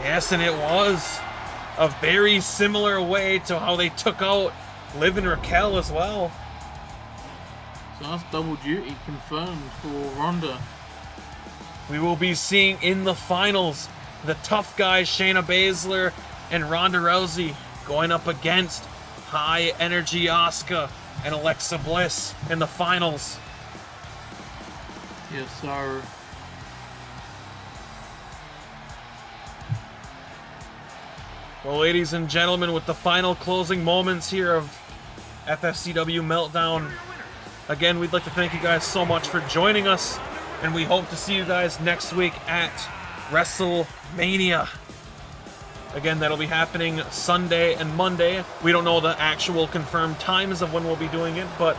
Yes, and it was a very similar way to how they took out Liv and Raquel as well. So that's double duty confirmed for Ronda. We will be seeing in the finals the tough guys Shayna Baszler and Ronda Rousey going up against high energy Asuka and Alexa Bliss in the finals. Yes, sir. Well, ladies and gentlemen, with the final closing moments here of FFCW Meltdown, again, we'd like to thank you guys so much for joining us, and we hope to see you guys next week at WrestleMania. Again, that'll be happening Sunday and Monday. We don't know the actual confirmed times of when we'll be doing it, but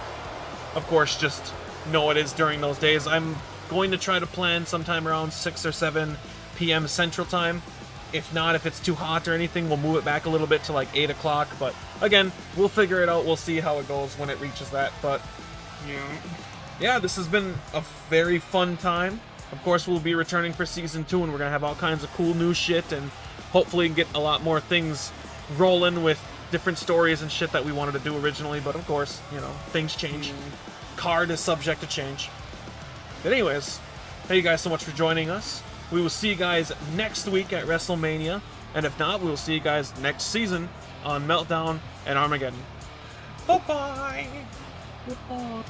of course, just know it is during those days. I'm going to try to plan sometime around 6 or 7 p.m. Central Time. If not, if it's too hot or anything, we'll move it back a little bit to like 8 o'clock. But again, we'll figure it out. We'll see how it goes when it reaches that. But yeah, this has been a very fun time. Of course, we'll be returning for Season 2, and we're going to have all kinds of cool new shit, and hopefully get a lot more things rolling with different stories and shit that we wanted to do originally. But of course, you know, things change. Card is subject to change. But anyways, thank you guys so much for joining us. We will see you guys next week at WrestleMania. And if not, we will see you guys next season on Meltdown and Armageddon. Bye-bye! Goodbye.